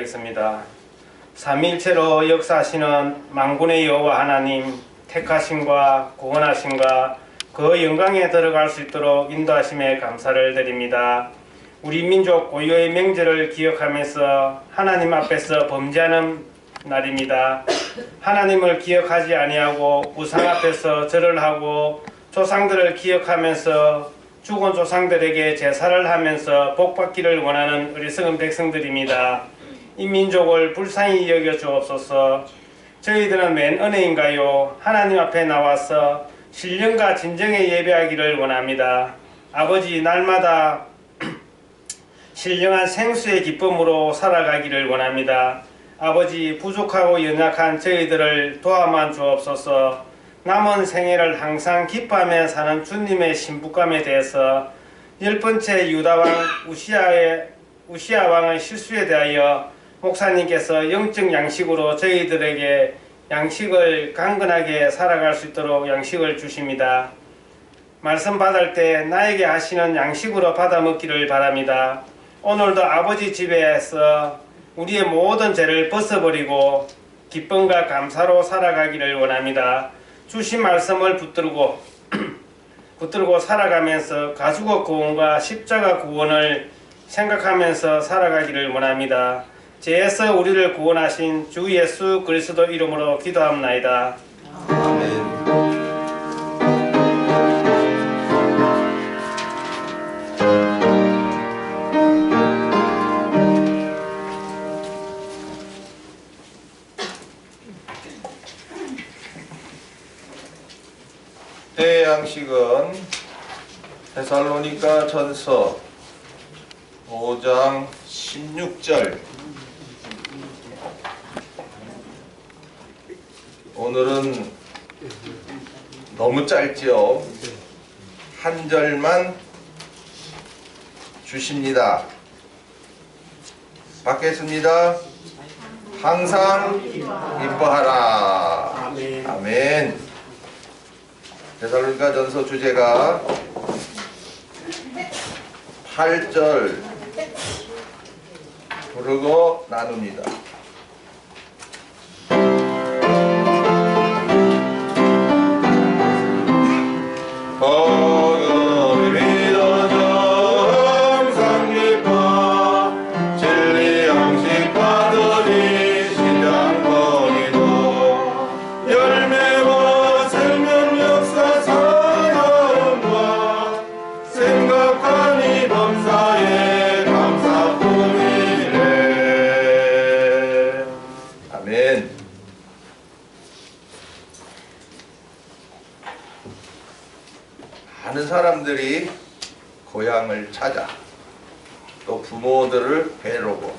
기도하겠습니다. 삼위일체로 역사하시는 만군의 여호와 하나님, 택하심과 구원하심과 그 영광에 들어갈 수 있도록 인도하심에 감사를 드립니다. 우리 민족 고유의 명절을 기억하면서 하나님 앞에서 범죄하는 날입니다. 하나님을 기억하지 아니하고 우상 앞에서 절을 하고 조상들을 기억하면서 죽은 조상들에게 제사를 하면서 복받기를 원하는 어리석은 백성들입니다. 이 민족을 불쌍히 여겨 주옵소서. 저희들은 맨 은혜인가요? 하나님 앞에 나와서 신령과 진정의 예배하기를 원합니다. 아버지, 날마다 신령한 생수의 기쁨으로 살아가기를 원합니다. 아버지, 부족하고 연약한 저희들을 도와만 주옵소서. 남은 생애를 항상 기뻐하며 사는 주님의 신부감에 대해서 10번째 유다왕 우시야 왕의 실수에 대하여 목사님께서 영적 양식으로 저희들에게 양식을 강건하게 살아갈 수 있도록 양식을 주십니다. 말씀 받을 때 나에게 하시는 양식으로 받아 먹기를 바랍니다. 오늘도 아버지 집에서 우리의 모든 죄를 벗어버리고 기쁨과 감사로 살아가기를 원합니다. 주신 말씀을 붙들고 살아가면서 가죽의 구원과 십자가 구원을 생각하면서 살아가기를 원합니다. 죄에서 우리를 구원하신 주 예수 그리스도 이름으로 기도합나이다. 아멘. 때의 양식은 데살로니가 전서 5장 16절. 오늘은 너무 짧지요. 한 절만 주십니다. 받겠습니다. 항상 기뻐하라. 아멘. 데살로니가 전서 주제가 8절 부르고 나눕니다. 많은 사람들이 고향을 찾아 또 부모들을 뵈려고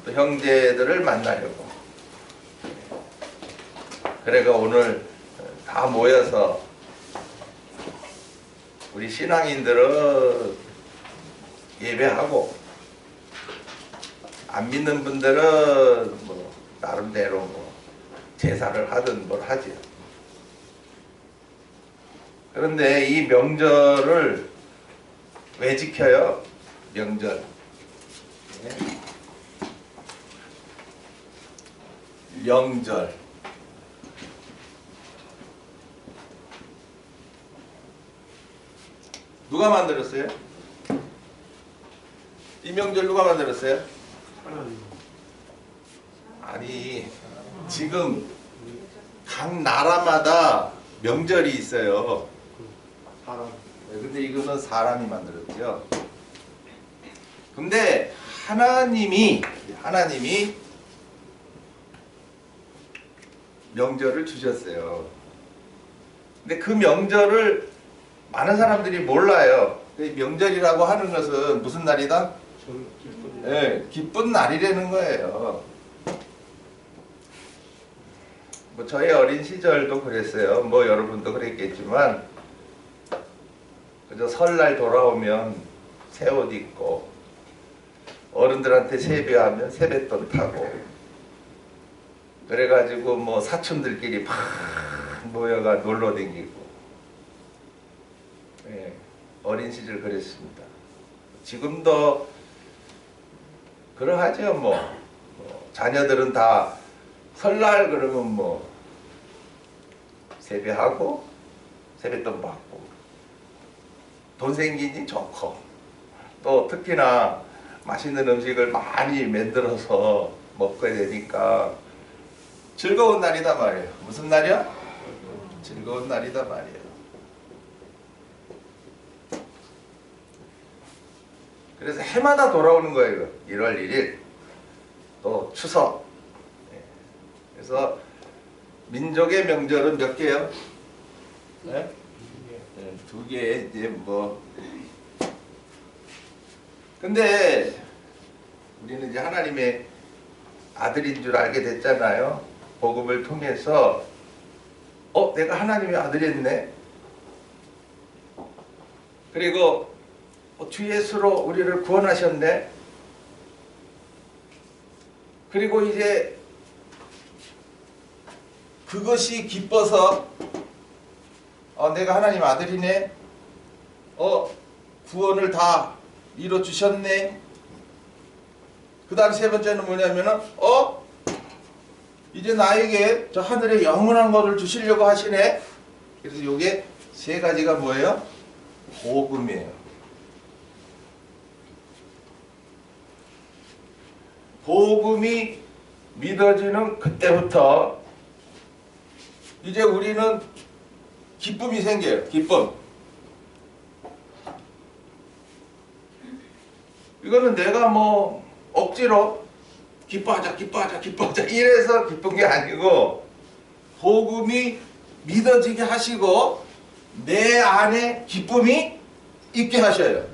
또 형제들을 만나려고 그래가 오늘 다 모여서 우리 신앙인들은 예배하고 안 믿는 분들은 뭐 나름대로 뭐 제사를 하든 뭘 하지. 그런데 이 명절을 왜 지켜요? 명절. 명절. 누가 만들었어요? 이 명절 누가 만들었어요? 아니, 지금 각 나라마다 명절이 있어요. 근데 이거는 사람이 만들었죠. 근데 하나님이 명절을 주셨어요. 근데 그 명절을 많은 사람들이 몰라요. 명절이라고 하는 것은 무슨 날이다? 네, 기쁜 날이라는 거예요. 뭐 저의 어린 시절도 그랬어요. 뭐 여러분도 그랬겠지만 그저 설날 돌아오면 새 옷 입고 어른들한테 세배하면 세뱃돈 타고 그래가지고 뭐 사촌들끼리 막 모여가 놀러 댕기고 예, 어린 시절 그랬습니다. 지금도 그러하죠. 뭐 자녀들은 다 설날 그러면 뭐 세배하고 세뱃돈 받고 돈 생기니 좋고 또 특히나 맛있는 음식을 많이 만들어서 먹게 되니까 즐거운 날이다 말이에요. 무슨 날이야? 즐거운 날이다 말이에요. 그래서 해마다 돌아오는 거예요. 1월 1일 또 추석. 그래서 민족의 명절은 몇 개요? 네? 두 개. 이제 뭐 근데 우리는 이제 하나님의 아들인 줄 알게 됐잖아요. 복음을 통해서 내가 하나님의 아들이었네. 그리고 주 예수로 우리를 구원하셨네. 그리고 이제 그것이 기뻐서 내가 하나님 아들이네. 구원을 다 이뤄주셨네. 그 다음 세 번째는 뭐냐면은 이제 나에게 저 하늘의 영원한 것을 주시려고 하시네. 그래서 요게 세 가지가 뭐예요? 복음이에요. 복음이 믿어지는 그때부터 이제 우리는 기쁨이 생겨요. 기쁨. 이거는 내가 뭐 억지로 기뻐하자 이래서 기쁜 게 아니고 복음이 믿어지게 하시고 내 안에 기쁨이 있게 하셔요.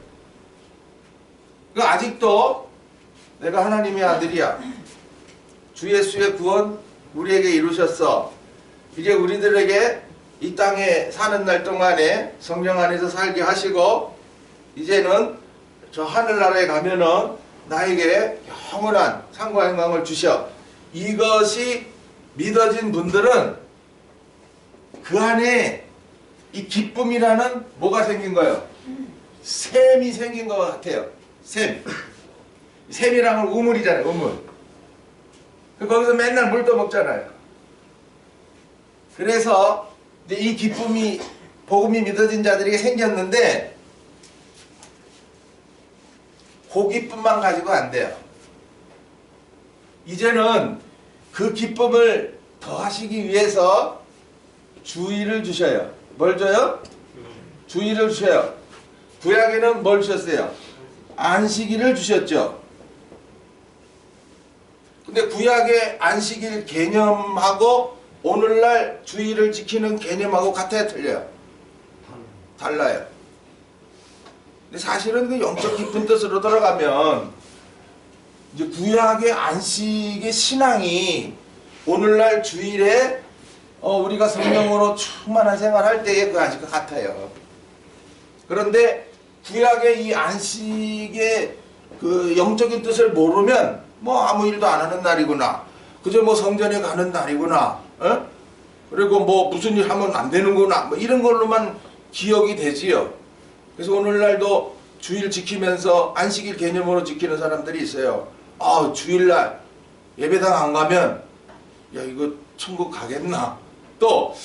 그 아직도 내가 하나님의 아들이야. 주 예수의 구원 우리에게 이루셨어. 이제 우리들에게 이 땅에 사는 날 동안에 성령 안에서 살게 하시고 이제는 저 하늘나라에 가면은 나에게 영원한 상과 영광을 주셔. 이것이 믿어진 분들은 그 안에 이 기쁨이라는 뭐가 생긴 거예요? 샘이 생긴 것 같아요. 샘. 샘이라는 건 우물이잖아요. 우물. 거기서 맨날 물 떠먹잖아요. 그래서 이제 이 기쁨이 복음이 믿어진 자들에게 생겼는데 그 기쁨만 가지고 안 돼요. 이제는 그 기쁨을 더하시기 위해서 주의를 주셔요. 뭘 줘요? 주의를 주셔요. 구약에는 뭘 주셨어요? 안식일을 주셨죠. 근데 구약의 안식일 개념하고 오늘날 주의를 지키는 개념하고 같아요? 틀려요? 달라요. 근데 사실은 그 영적 깊은 뜻으로 들어가면 이제 구약의 안식의 신앙이 오늘날 주일에 우리가 성령으로 충만한 생활할 때의 그 안식과 같아요. 그런데 구약의 이 안식의 그 영적인 뜻을 모르면 뭐 아무 일도 안 하는 날이구나. 그저 뭐 성전에 가는 날이구나. 그리고 뭐 무슨 일 하면 안 되는구나. 뭐 이런 걸로만 기억이 되지요. 그래서 오늘날도 주일 지키면서 안식일 개념으로 지키는 사람들이 있어요. 주일날 예배당 안 가면 야 이거 천국 가겠나? 또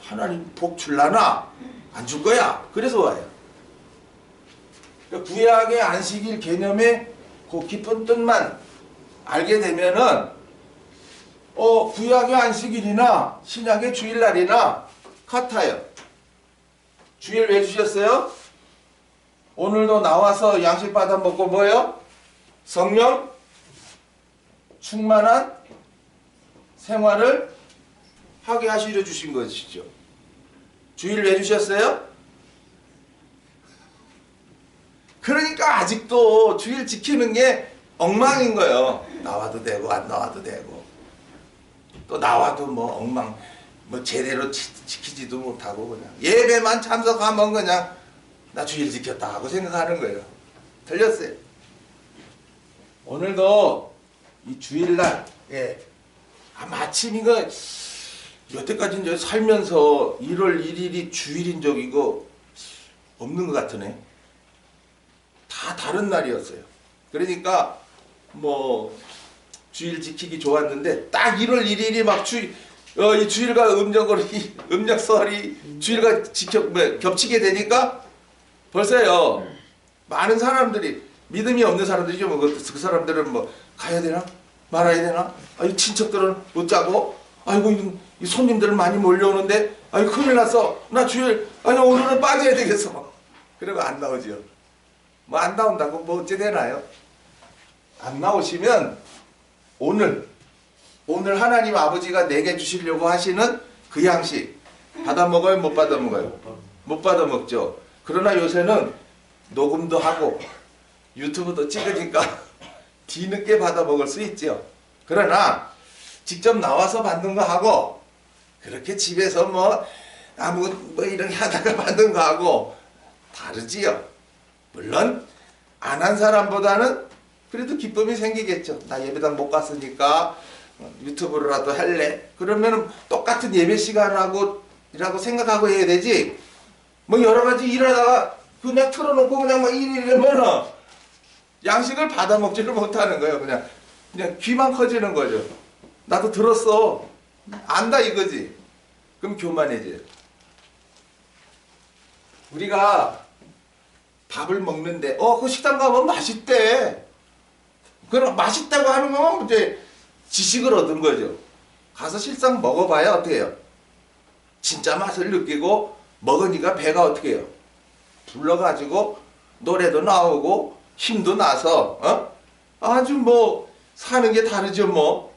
하나님 복 줄라나? 안 줄 거야. 그래서 와요. 그러니까 구약의 안식일 개념의 그 깊은 뜻만 알게 되면은 구약의 안식일이나 신약의 주일날이나 같아요. 주일 왜 주셨어요? 오늘도 나와서 양식 받아 먹고 뭐요? 성령 충만한 생활을 하게 하시려 주신 것이죠. 주일 왜 주셨어요? 그러니까 아직도 주일 지키는 게 엉망인 거예요. 나와도 되고 안 나와도 되고 또 나와도 뭐 엉망 뭐 제대로 지키지도 못하고 그냥 예배만 참석하면 그냥 나 주일 지켰다 하고 생각하는 거예요. 틀렸어요. 오늘도 이 주일날 마침 이거 여태까지 이제 살면서 1월 1일이 주일인 적 이거 없는 것 같으네. 다 다른 날이었어요. 그러니까 뭐 주일 지키기 좋았는데 딱 1월 1일이 막 이 주일과 음력설이 주일과 겹치게 되니까 벌써요 많은 사람들이 믿음이 없는 사람들이죠. 뭐 그 사람들은 뭐 가야 되나 말아야 되나? 아이 친척들은 못 자고 아이고 이 손님들 많이 몰려오는데 아이 큰일 났어. 나 주일 아니 오늘은 빠져야 되겠어. 그러고 안 나오죠. 뭐 안 나온다고 뭐 어째 되나요? 안 나오시면 오늘 하나님 아버지가 내게 주시려고 하시는 그 양식 받아 먹어요? 못 받아 먹어요? 못 받아 먹죠. 그러나 요새는 녹음도 하고 유튜브도 찍으니까 뒤늦게 받아 먹을 수 있죠. 그러나 직접 나와서 받는 거 하고 그렇게 집에서 뭐 이렇게 하다가 받는 거 하고 다르지요. 물론 안 한 사람보다는 그래도 기쁨이 생기겠죠. 나 예배당 못 갔으니까 유튜브로라도 할래. 그러면 똑같은 예배 시간이라고 생각하고 해야 되지. 뭐 여러 가지 일하다가 그냥 틀어놓고 그냥 막 이러면은 양식을 받아 먹지를 못하는 거예요. 그냥 귀만 커지는 거죠. 나도 들었어. 안다 이거지. 그럼 교만해져요. 우리가 밥을 먹는데 그 식당 가면 맛있대. 그럼 맛있다고 하는 건 이제 지식을 얻은 거죠. 가서 실상 먹어봐야 어떻게 해요? 진짜 맛을 느끼고 먹으니까 배가 어떻게 해요? 불러가지고 노래도 나오고 힘도 나서 아주 뭐 사는 게 다르죠 뭐.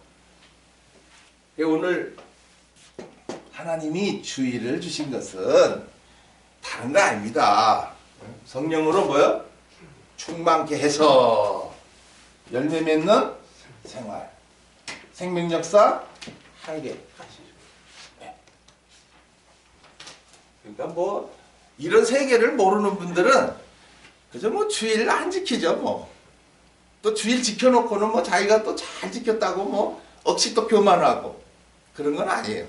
오늘 하나님이 주일을 주신 것은 다른 거 아닙니다. 성령으로 뭐요? 충만케 해서 열매 맺는 생활. 생명역사 하게. 그러니까 뭐 이런 세계를 모르는 분들은 그저 뭐 주일 안 지키죠 뭐. 또 주일 지켜놓고는 뭐 자기가 또 잘 지켰다고 뭐 억시 또 교만하고 그런 건 아니에요.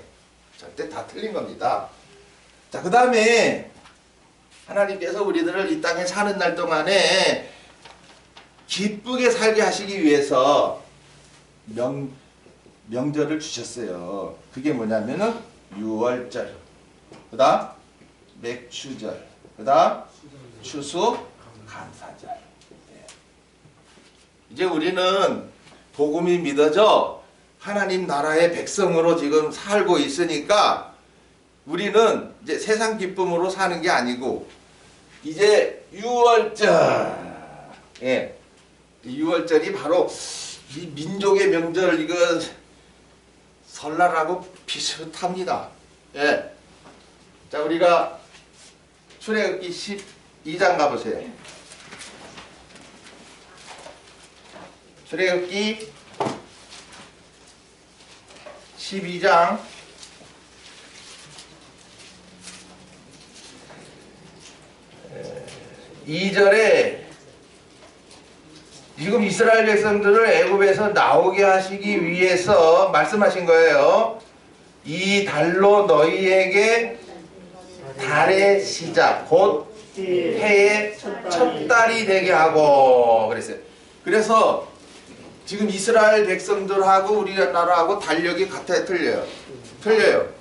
절대 다 틀린 겁니다. 자, 그 다음에 하나님께서 우리들을 이 땅에 사는 날 동안에 기쁘게 살게 하시기 위해서 명절을 주셨어요. 그게 뭐냐면은 유월절, 그 다음 맥추절, 그 다음 추수 감사절. 이제 우리는 복음이 믿어져 하나님 나라의 백성으로 지금 살고 있으니까 우리는 이제 세상 기쁨으로 사는 게 아니고 이제 유월절, 유월절이 바로 이 민족의 명절 이거 설날하고 비슷합니다. 자, 우리가 출애굽기 12장 가보세요. 출애굽기 12장 2절에 지금 이스라엘 백성들을 애굽에서 나오게 하시기 위해서 말씀하신 거예요. 이 달로 너희에게 달의 시작 곧 해의 첫 달이 되게 하고 그랬어요. 그래서 지금 이스라엘 백성들하고 우리나라하고 달력이 같아요? 틀려요.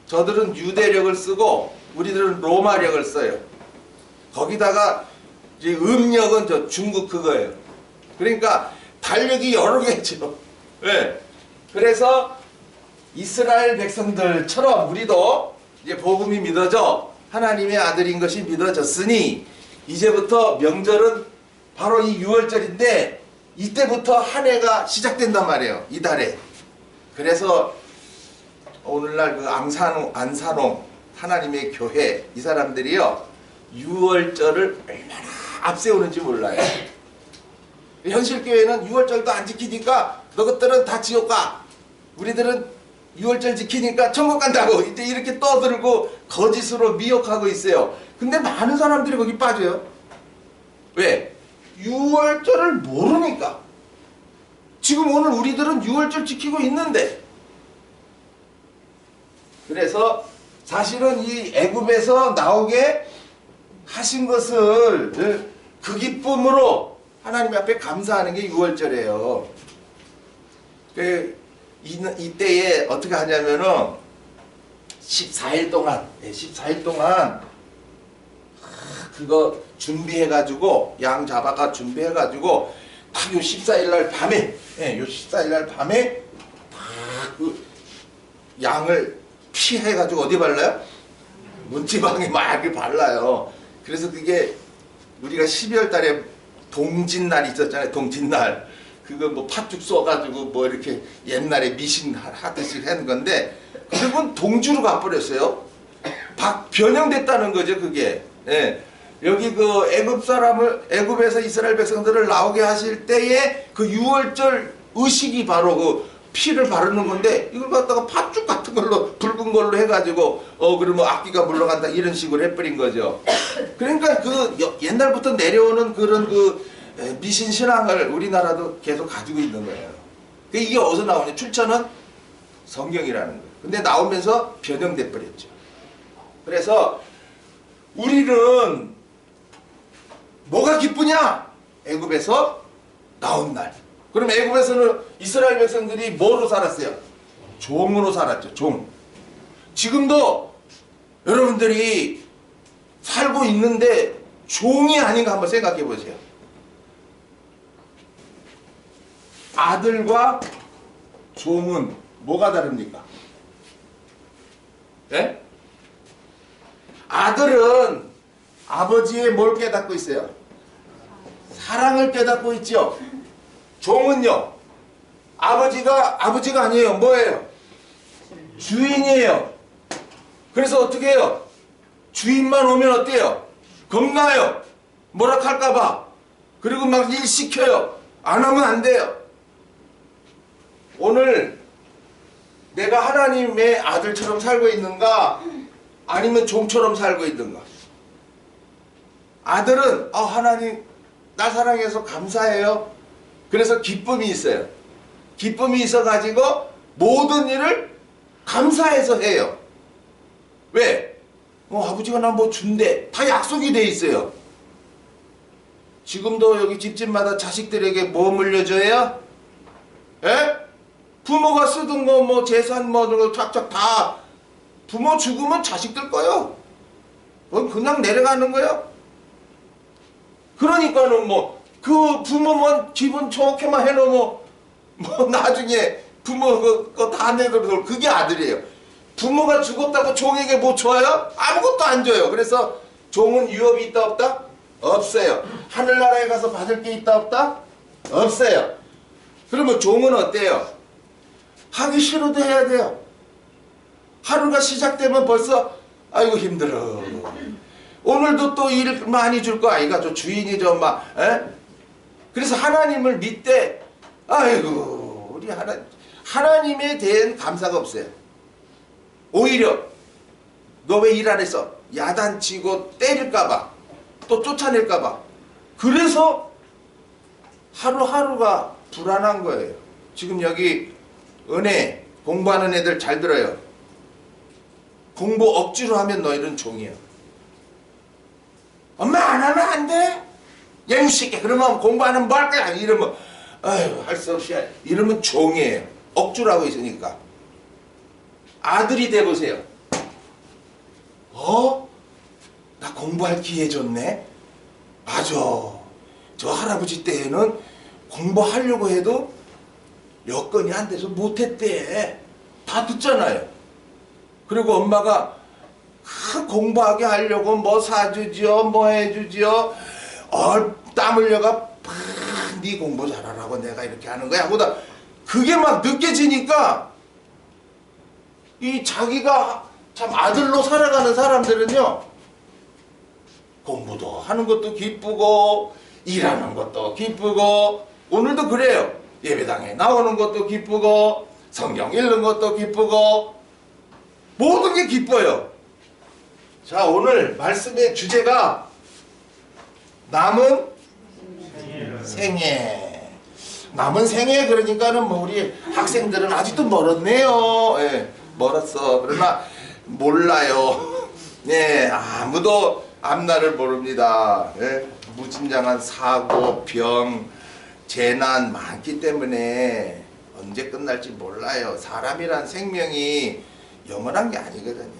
저들은 유대력을 쓰고 우리들은 로마력을 써요. 거기다가 이제 음력은 저 중국 그거예요. 그러니까 달력이 여러 개죠. 그래서 이스라엘 백성들처럼 우리도 이제 복음이 믿어져 하나님의 아들인 것이 믿어졌으니 이제부터 명절은 바로 이 유월절인데 이때부터 한 해가 시작된단 말이에요. 이 달에. 그래서 오늘날 그 안산홍 하나님의 교회 이 사람들이요 유월절을 얼마나 앞세우는지 몰라요. 현실교회는 유월절도 안 지키니까 너것들은 다 지옥 가. 우리들은 유월절 지키니까 천국 간다고 이제 이렇게 떠들고 거짓으로 미혹하고 있어요. 근데 많은 사람들이 거기 빠져요. 왜? 유월절을 모르니까. 지금 오늘 우리들은 유월절 지키고 있는데. 그래서 사실은 이 애굽에서 나오게 하신 것을 그 기쁨으로 하나님 앞에 감사하는 게 유월절이에요. 이때에 어떻게 하냐면은 14일 동안 그거 준비해가지고 양 잡아가 준비해가지고 딱 요 14일 날 밤에 요 14일 날 밤에 딱 그 양을 피해가지고 어디 발라요? 문지방에 막 이렇게 발라요. 그래서 그게 우리가 12월 달에 동짓날 있었잖아요. 동짓날 그거 뭐 팥죽 써가지고 뭐 이렇게 옛날에 미신 하듯이 하는 건데 그건 동주로 가버렸어요. 변형됐다는 거죠 그게. 예. 여기 그 애굽에서 이스라엘 백성들을 나오게 하실 때에 그 유월절 의식이 바로 그 피를 바르는 건데 이걸 갖다가 팥죽 같은 걸로 붉은 걸로 해가지고 그러면 악귀가 물러간다 이런 식으로 해버린 거죠. 그러니까 그 옛날부터 내려오는 그런 그 미신 신앙을 우리나라도 계속 가지고 있는 거예요. 이게 어디서 나오냐? 출처는 성경이라는 거예요. 근데 나오면서 변형돼 버렸죠. 그래서 우리는 뭐가 기쁘냐? 애굽에서 나온 날. 그럼 애굽에서는 이스라엘 백성들이 뭐로 살았어요? 종으로 살았죠. 종. 지금도 여러분들이 살고 있는데 종이 아닌가 한번 생각해 보세요. 아들과 종은 뭐가 다릅니까? 네? 아들은 아버지의 뭘 깨닫고 있어요? 사랑을 깨닫고 있죠. 종은요, 아버지가 아니에요. 뭐예요? 주인이에요. 그래서 어떻게 해요? 주인만 오면 어때요? 겁나요. 뭐라 할까봐. 그리고 막 일 시켜요. 안 하면 안 돼요. 오늘 내가 하나님의 아들처럼 살고 있는가? 아니면 종처럼 살고 있는가? 아들은 하나님 나 사랑해서 감사해요. 그래서 기쁨이 있어요. 기쁨이 있어가지고 모든 일을 감사해서 해요. 왜? 아버지가 나 뭐 준대. 다 약속이 돼 있어요. 지금도 여기 집집마다 자식들에게 뭐 물려줘요? 에? 부모가 쓰던 거 뭐 재산 뭐 쫙쫙 다 부모 죽으면 자식들 거요. 그냥 내려가는 거요. 그러니까는 뭐 그 부모만 기분 좋게만 해놓으면 뭐 나중에 부모 그거 다 내도록 그게 아들이에요. 부모가 죽었다고 종에게 뭐 줘요? 아무것도 안 줘요. 그래서 종은 유업이 있다 없다? 없어요. 하늘나라에 가서 받을 게 있다 없다? 없어요. 그러면 종은 어때요? 하기 싫어도 해야 돼요. 하루가 시작되면 벌써 아이고 힘들어. 오늘도 또 일 많이 줄 거 아이가 저 주인이 좀 막 그래서 하나님을 믿되 아이고 우리 하나님에 대한 감사가 없어요. 오히려 너 왜 일 안 했어? 야단치고 때릴까봐 또 쫓아낼까봐 그래서 하루하루가 불안한 거예요. 지금 여기 은혜 공부하는 애들 잘 들어요. 공부 억지로 하면 너희는 종이야. 엄마 안 하면 안 돼? 야 이 새끼 그러면 공부하는 뭐 할 거야? 이러면 아유 할 수 없이 이러면 종이에요. 억지로 하고 있으니까. 아들이 돼보세요. 나 공부할 기회 줬네? 맞아. 저 할아버지 때에는 공부하려고 해도 여건이 안 돼서 못했대. 다 듣잖아요. 그리고 엄마가 공부하게 하려고 뭐 사주지요 뭐 해주지요 땀 흘려가 네 공부 잘하라고 내가 이렇게 하는 거야 보다 그게 막 느껴지니까 이 자기가 참 아들로 살아가는 사람들은요 공부도 하는 것도 기쁘고 일하는 것도 기쁘고 오늘도 그래요. 예배당에 나오는 것도 기쁘고 성경 읽는 것도 기쁘고 모든 게 기뻐요. 자 오늘 말씀의 주제가 남은 생애. 남은 생애 그러니까는 뭐 우리 학생들은 아직도 멀었네요. 예, 멀었어. 그러나 몰라요. 예, 아무도 앞날을 모릅니다. 예, 무진장한 사고, 병, 재난 많기 때문에 언제 끝날지 몰라요. 사람이란 생명이 영원한 게 아니거든요.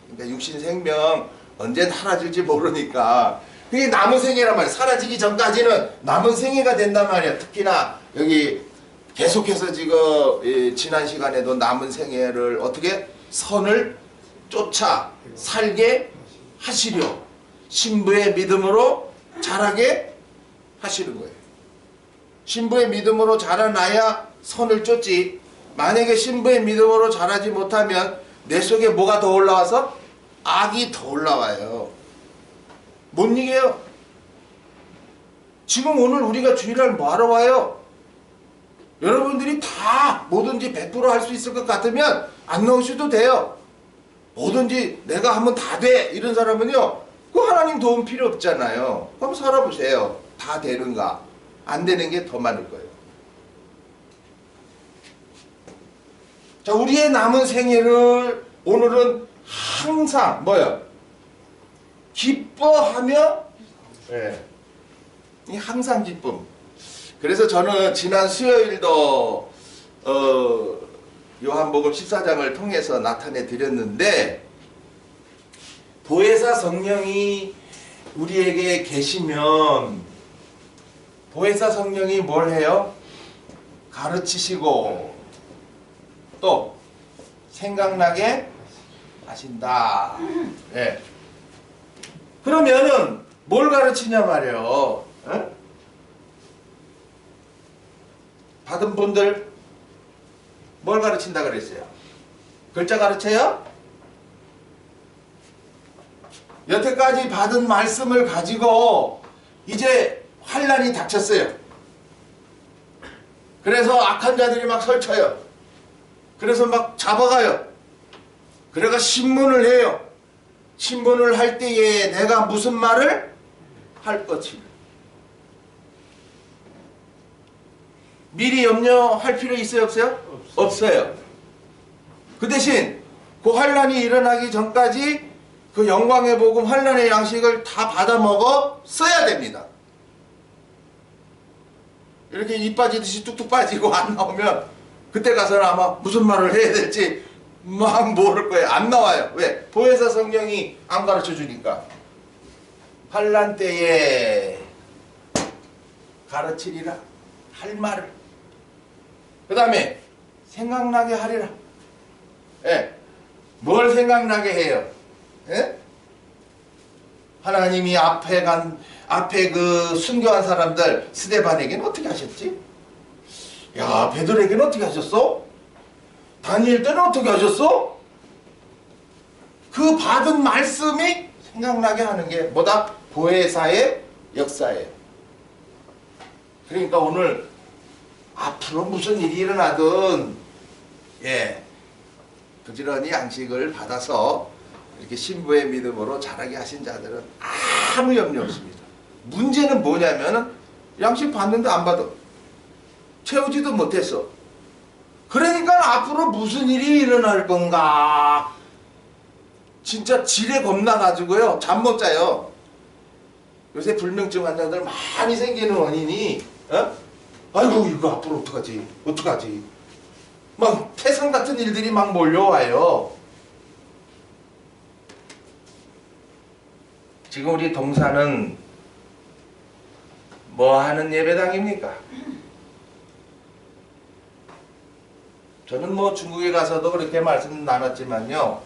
그러니까 육신 생명 언제 사라질지 모르니까 그게 남은 생애란 말이에요. 사라지기 전까지는 남은 생애가 된단 말이에요. 특히나 여기 계속해서 지금 지난 시간에도 남은 생애를 어떻게 선을 쫓아 살게 하시려 신부의 믿음으로 자라게 하시는 거예요. 신부의 믿음으로 자라나야 선을 쫓지. 만약에 신부의 믿음으로 자라지 못하면 내 속에 뭐가 더 올라와서? 악이 더 올라와요. 뭔 얘기예요? 지금 오늘 우리가 주일날 뭐하러 와요? 여러분들이 다 뭐든지 100% 할 수 있을 것 같으면 안 나오셔도 돼요. 뭐든지 내가 하면 다 돼. 이런 사람은요. 그 하나님 도움 필요 없잖아요. 그럼 살아보세요. 다 되는가? 안 되는 게 더 많을 거예요. 자, 우리의 남은 생애를 오늘은 항상 뭐야? 기뻐하며 이 항상 기쁨. 그래서 저는 지난 수요일도 요한복음 14장을 통해서 나타내 드렸는데 보혜사 성령이 우리에게 계시면 보혜사 성령이 뭘 해요? 가르치시고 또 생각나게 하신다. 예. 그러면은 뭘 가르치냐 말이에요. 에? 받은 분들 뭘 가르친다 그랬어요? 글자 가르쳐요? 여태까지 받은 말씀을 가지고 이제 환란이 닥쳤어요. 그래서 악한 자들이 막 설쳐요. 그래서 막 잡아가요. 그래가 신문을 해요. 신문을 할 때에 내가 무슨 말을 할 것이 미리 염려할 필요 있어요 없어요? 없어요. 그 대신 그 환란이 일어나기 전까지 그 영광의 복음 환란의 양식을 다 받아 먹어 써야 됩니다. 이렇게 입 빠지듯이 뚝뚝 빠지고 안 나오면 그때 가서는 아마 무슨 말을 해야 될지 막 모를 거예요. 안 나와요. 왜? 보혜사 성령이 안 가르쳐 주니까. 환란 때에 가르치리라 할 말을 그 다음에 생각나게 하리라. 예. 뭘 생각나게 해요? 예? 하나님이 앞에 그 순교한 사람들 스데반에게는 어떻게 하셨지? 야, 베드로에게는 어떻게 하셨어? 다니엘 때는 어떻게 하셨어? 그 받은 말씀이 생각나게 하는 게 뭐다? 보혜사의 역사예요. 그러니까 오늘 앞으로 무슨 일이 일어나든 부지런히 양식을 받아서 이렇게 신부의 믿음으로 자라게 하신 자들은 아무 염려 없습니다. 문제는 뭐냐면은 양식 받는데 안 받아. 채우지도 못했어. 그러니까 앞으로 무슨 일이 일어날 건가. 진짜 지레 겁나가지고요. 잠 못 자요. 요새 불면증 환자들 많이 생기는 원인이 아이고 이거 앞으로 어떡하지 막 태산 같은 일들이 막 몰려와요. 지금 우리 동사는 뭐 하는 예배당입니까? 저는 뭐 중국에 가서도 그렇게 말씀 나눴지만요.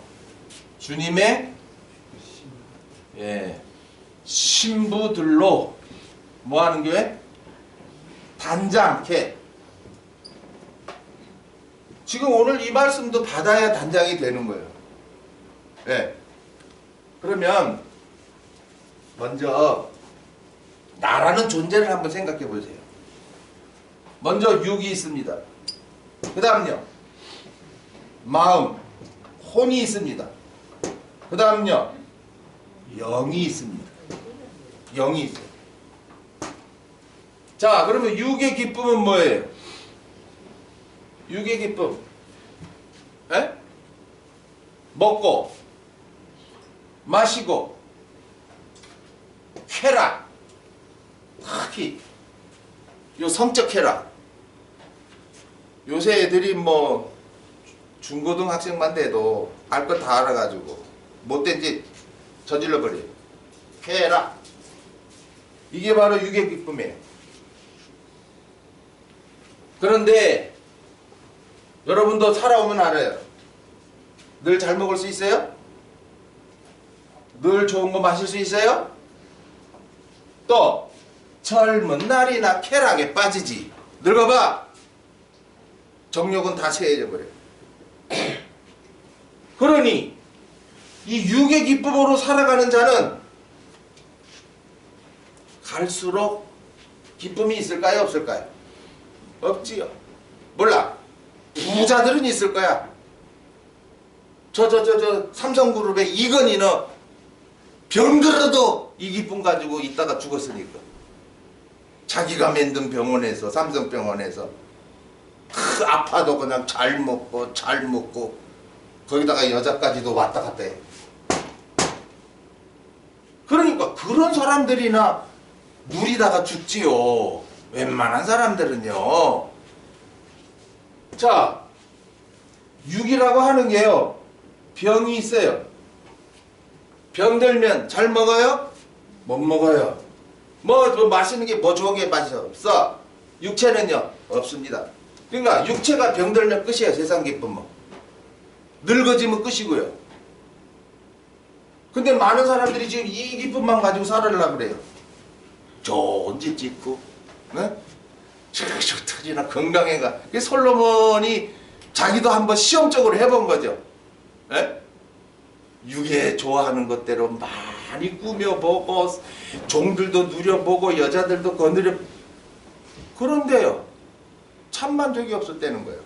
주님의 신부들로 뭐 하는 교회? 단장케. 지금 오늘 이 말씀도 받아야 단장이 되는 거예요. 그러면 먼저 나라는 존재를 한번 생각해 보세요. 먼저 육이 있습니다. 그 다음요 마음, 혼이 있습니다. 그 다음요 영이 있습니다. 영이 있어요. 자, 그러면 육의 기쁨은 뭐예요? 육의 기쁨 먹고 마시고 쾌락, 특히 요 성적 쾌락. 요새 애들이 뭐 중고등학생만 돼도 알 것 다 알아가지고 못된 짓 저질러 버려요. 쾌락. 이게 바로 육의 기쁨이에요. 그런데 여러분도 살아오면 알아요. 늘 잘 먹을 수 있어요? 늘 좋은 거 마실 수 있어요? 또 젊은 날이나 쾌락에 빠지지. 늙어봐. 정욕은 다 쇠해져 버려요. 그러니 이 육의 기쁨으로 살아가는 자는 갈수록 기쁨이 있을까요? 없을까요? 없지요. 몰라. 부자들은 있을 거야. 저 삼성그룹의 이건희는 병들어도 이 기쁨 가지고 있다가 죽었으니까. 자기가 만든 병원에서, 삼성병원에서 아파도 그냥 잘 먹고 거기다가 여자까지도 왔다 갔다 해. 그러니까 그런 사람들이나 누리다가 죽지요. 웬만한 사람들은요. 자, 육이라고 하는 게요, 병이 있어요. 병들면 잘 먹어요? 못 먹어요. 뭐 맛있는 게 뭐 좋은 게 맛이 없어. 육체는요, 없습니다. 그러니까 육체가 병들면 끝이에요. 세상 기쁨은 늙어지면 끝이고요. 근데 많은 사람들이 지금 이 기쁨만 가지고 살으려고 그래요. 좋은 집 짓고, 네? 슉슉 터지나 건강해가. 솔로몬이 자기도 한번 시험적으로 해본 거죠. 네? 육에 좋아하는 것대로 많이 꾸며보고, 종들도 누려보고, 여자들도 거느려. 그런데요, 참만족이 없었다는 거예요.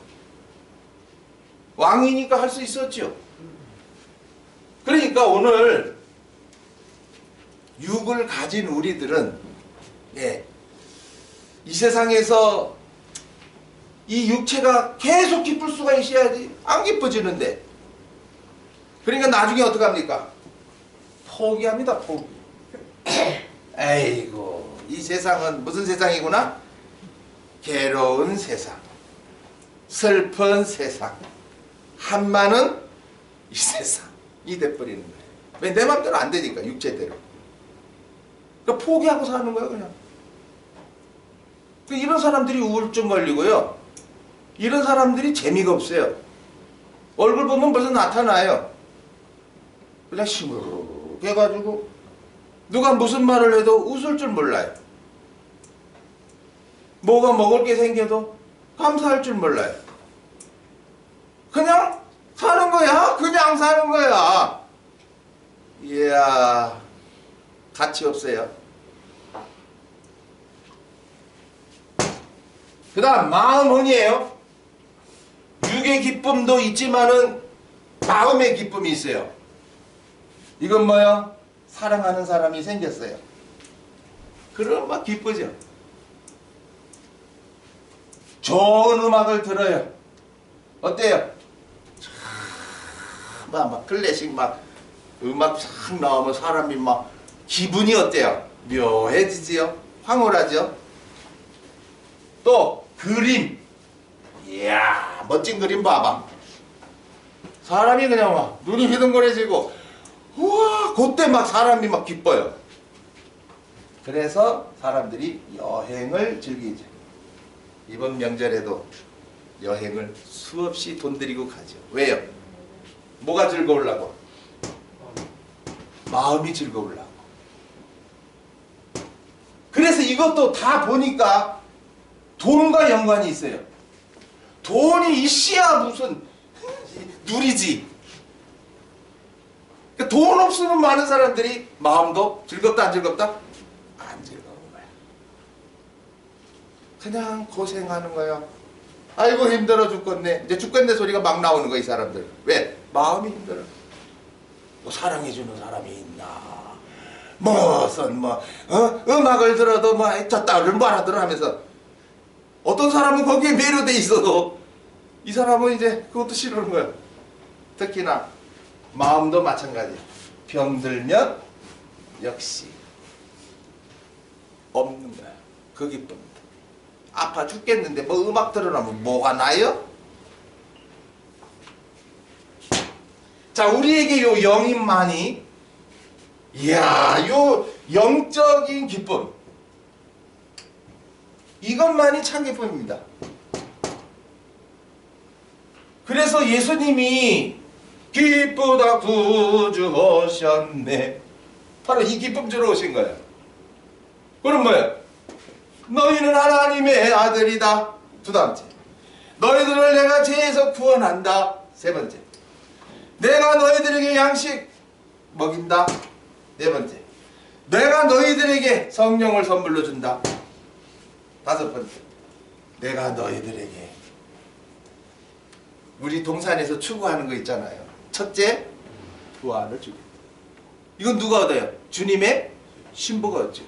왕이니까 할 수 있었죠. 그러니까 오늘 육을 가진 우리들은, 예, 이 세상에서 이 육체가 계속 기쁠 수가 있어야지. 안 기뻐지는데. 그러니까 나중에 어떡합니까? 포기합니다. 포기. 에이고, 이 세상은 무슨 세상이구나? 괴로운 세상, 슬픈 세상, 한마는 이 세상이 돼버리는 거예요. 왜? 내 맘대로 안 되니까, 육체대로. 그러니까 포기하고 사는 거예요, 그냥. 이런 사람들이 우울증 걸리고요. 이런 사람들이 재미가 없어요. 얼굴 보면 벌써 나타나요. 그냥 시무룩해가지고 누가 무슨 말을 해도 웃을 줄 몰라요. 뭐가 먹을 게 생겨도 감사할 줄 몰라요. 그냥 사는 거야. 그냥 사는 거야. 이야, 가치 없어요. 그 다음 마음혼이에요. 육의 기쁨도 있지만은 마음의 기쁨이 있어요. 이건 뭐요? 사랑하는 사람이 생겼어요. 그러면 막 기쁘죠. 좋은 음악을 들어요. 어때요? 막 클래식 막 음악 싹 나오면 사람이 막 기분이 어때요? 묘해지지요. 황홀하죠. 또 그림. 이야, 멋진 그림 봐봐. 사람이 그냥 막 눈이 휘둥그레지고, 우와, 그때 막 사람이 막 기뻐요. 그래서 사람들이 여행을 즐기죠. 이번 명절에도 여행을 수없이 돈 들이고 가죠. 왜요? 뭐가 즐거우려고? 마음이 즐거우려고. 그래서 이것도 다 보니까 돈과 연관이 있어요. 돈이 있어야 무슨 누리지. 그러니까 돈 없으면 많은 사람들이 마음도 즐겁다 안 즐겁다? 안 즐거운 거야. 그냥 고생하는 거야. 아이고 힘들어 죽겠네. 이제 죽겠네 소리가 막 나오는 거야, 이 사람들. 왜? 마음이 힘들어. 뭐 사랑해주는 사람이 있나? 무슨 음악을 들어도 저 딸을 뭐 알아들어 하면서, 어떤 사람은 거기에 매료돼 있어도 이 사람은 이제 그것도 싫어하는 거야. 특히나 마음도 마찬가지. 병들면 역시 없는 거야. 그 기쁨. 아파 죽겠는데 뭐 음악 들어놓으면 뭐가 나요? 자, 우리에게 요 영임만이, 이야, 요 영적인 기쁨, 이것만이 참 기쁨입니다. 그래서 예수님이 기쁘다 구주 오셨네, 바로 이 기쁨 주러 오신 거예요. 그럼 뭐예요? 너희는 하나님의 아들이다. 두 번째, 너희들을 내가 죄에서 구원한다. 세 번째, 내가 너희들에게 양식 먹인다. 네 번째, 내가 너희들에게 성령을 선물로 준다. 다섯 번째, 내가 너희들에게, 우리 동산에서 추구하는 거 있잖아요. 첫째, 부활을 주겠다. 이건 누가 얻어요? 주님의 신부가 얻죠.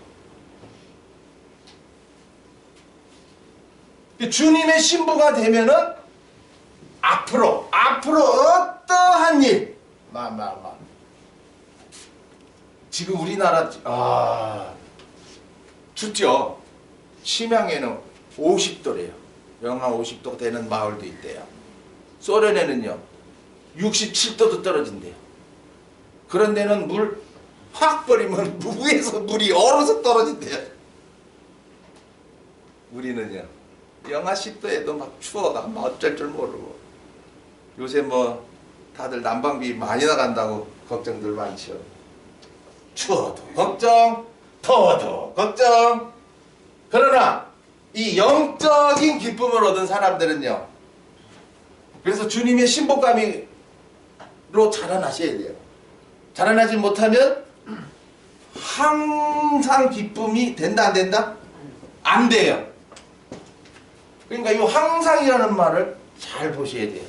주님의 신부가 되면은 앞으로 어떠한 일, 지금 우리나라 춥죠. 심양에는 50도래요. 영하 50도 되는 마을도 있대요. 소련에는요 67도도 떨어진대요. 그런 데는 물 확 버리면 위에서 물이 얼어서 떨어진대요. 우리는요 영하 10도에도 막 추워가 막 어쩔 줄 모르고, 요새 뭐 다들 난방비 많이 나간다고 걱정들 많죠. 추워도 걱정, 더워도 걱정. 그러나 이 영적인 기쁨을 얻은 사람들은요, 그래서 주님의 신복감으로 자라나셔야 돼요. 자라나지 못하면 항상 기쁨이 된다 안 된다? 안 돼요. 그러니까 이 항상이라는 말을 잘 보셔야 돼요.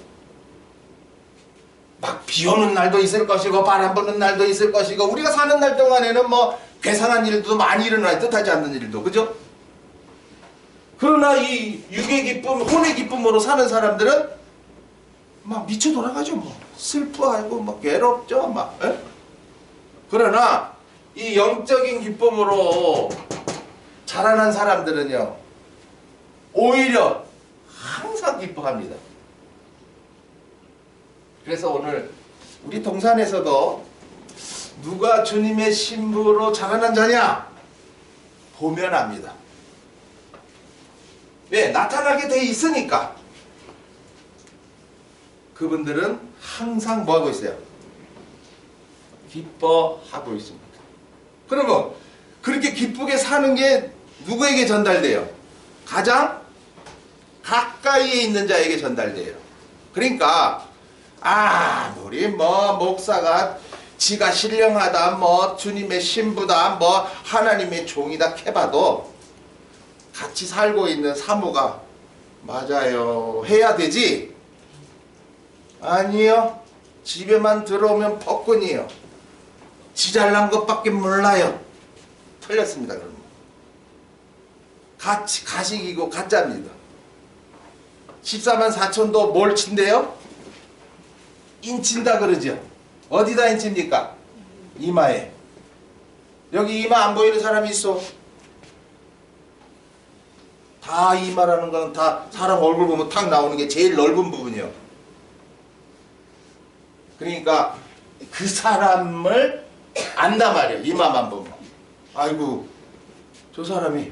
막 비 오는 날도 있을 것이고 바람 부는 날도 있을 것이고, 우리가 사는 날 동안에는 뭐 괴상한 일도 많이 일어나요. 뜻하지 않는 일도. 그죠? 그러나 이 육의 기쁨, 혼의 기쁨으로 사는 사람들은 막 미쳐 돌아가죠. 뭐 슬퍼하고 막 괴롭죠. 막. 에? 그러나 이 영적인 기쁨으로 자라난 사람들은요 오히려 항상 기뻐합니다. 그래서 오늘 우리 동산에서도 누가 주님의 신부로 자라난 자냐 보면 압니다. 왜? 나타나게 돼 있으니까. 그분들은 항상 뭐하고 있어요? 기뻐하고 있습니다. 그러면 그렇게 기쁘게 사는 게 누구에게 전달돼요? 가장 가까이에 있는 자에게 전달돼요. 그러니까 아무리 뭐 목사가 지가 신령하다, 뭐 주님의 신부다, 뭐 하나님의 종이다 캐봐도 같이 살고 있는 사모가 맞아요 해야 되지. 아니요, 집에만 들어오면 폭군이요, 지 잘난 것밖에 몰라요. 틀렸습니다. 그러면 같이 가식이고 가짜입니다. 14만 4천도 뭘 친대요? 인친다 그러죠. 어디다 인칩니까? 이마에. 여기 이마 안 보이는 사람이 있어? 다 이마라는 건 다 사람 얼굴 보면 탁 나오는 게 제일 넓은 부분이요. 그러니까 그 사람을 안단 말이에요. 이마만 보면. 아이고 저 사람이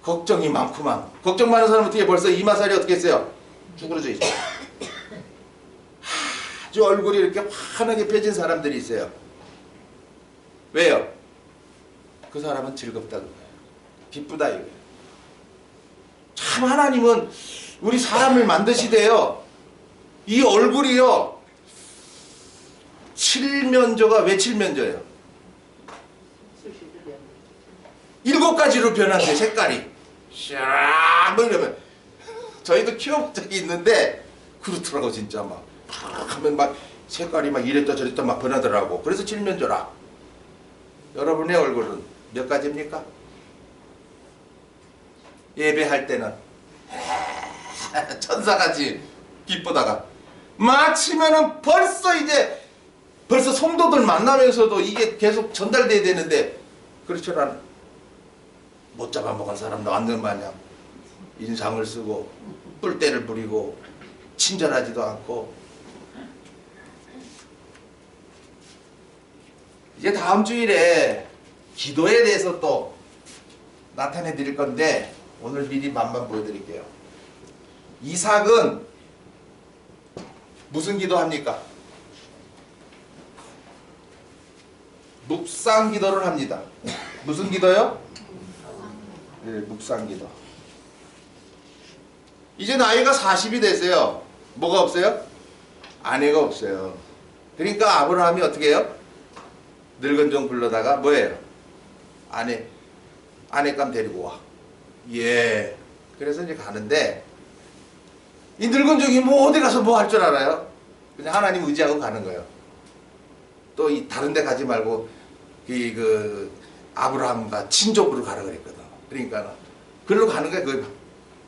걱정이 많구만. 걱정 많은 사람은 뒤에 벌써 이마살이 어떻게 했어요? 쭈그러져 있죠. 아주 얼굴이 이렇게 환하게 펴진 사람들이 있어요. 왜요? 그 사람은 즐겁다 그거예요. 기쁘다 이거예요. 참 하나님은 우리 사람을 만드시대요. 이 얼굴이요, 칠면조가 왜 칠면조예요? 7가지로 변한대. 색깔이 샤 뭐 이러면, 저희도 키워본 적이 있는데 그렇더라고. 진짜 막 하면 막 색깔이 막 이랬다 저랬다 막 변하더라고. 그래서 칠면조라. 여러분의 얼굴은 몇 가지입니까? 예배할 때는 천사같이 기쁘다가 마치면은 벌써 성도들 만나면서도 이게 계속 전달돼야 되는데, 그렇죠. 못 잡아먹은 사람 나왔는 마냥 인상을 쓰고 뿔대를 부리고 친절하지도 않고. 이제 다음 주일에 기도에 대해서 또 나타내 드릴 건데 오늘 미리 맛만 보여드릴게요. 이삭은 무슨 기도합니까? 묵상 기도를 합니다. 무슨 기도요? 네, 묵상 기도. 이제 나이가 40이 됐어요. 뭐가 없어요? 아내가 없어요. 그러니까 아브라함이 어떻게 해요? 늙은 종 불러다가 뭐예요? 아내감 데리고 와. 예. 그래서 이제 가는데 이 늙은 종이 뭐 어디 가서 뭐 할 줄 알아요? 그냥 하나님 의지하고 가는 거예요. 또 이 다른 데 가지 말고 그 아브라함과 친족으로 가라 그랬거든. 그러니까 그걸로 가는 거야.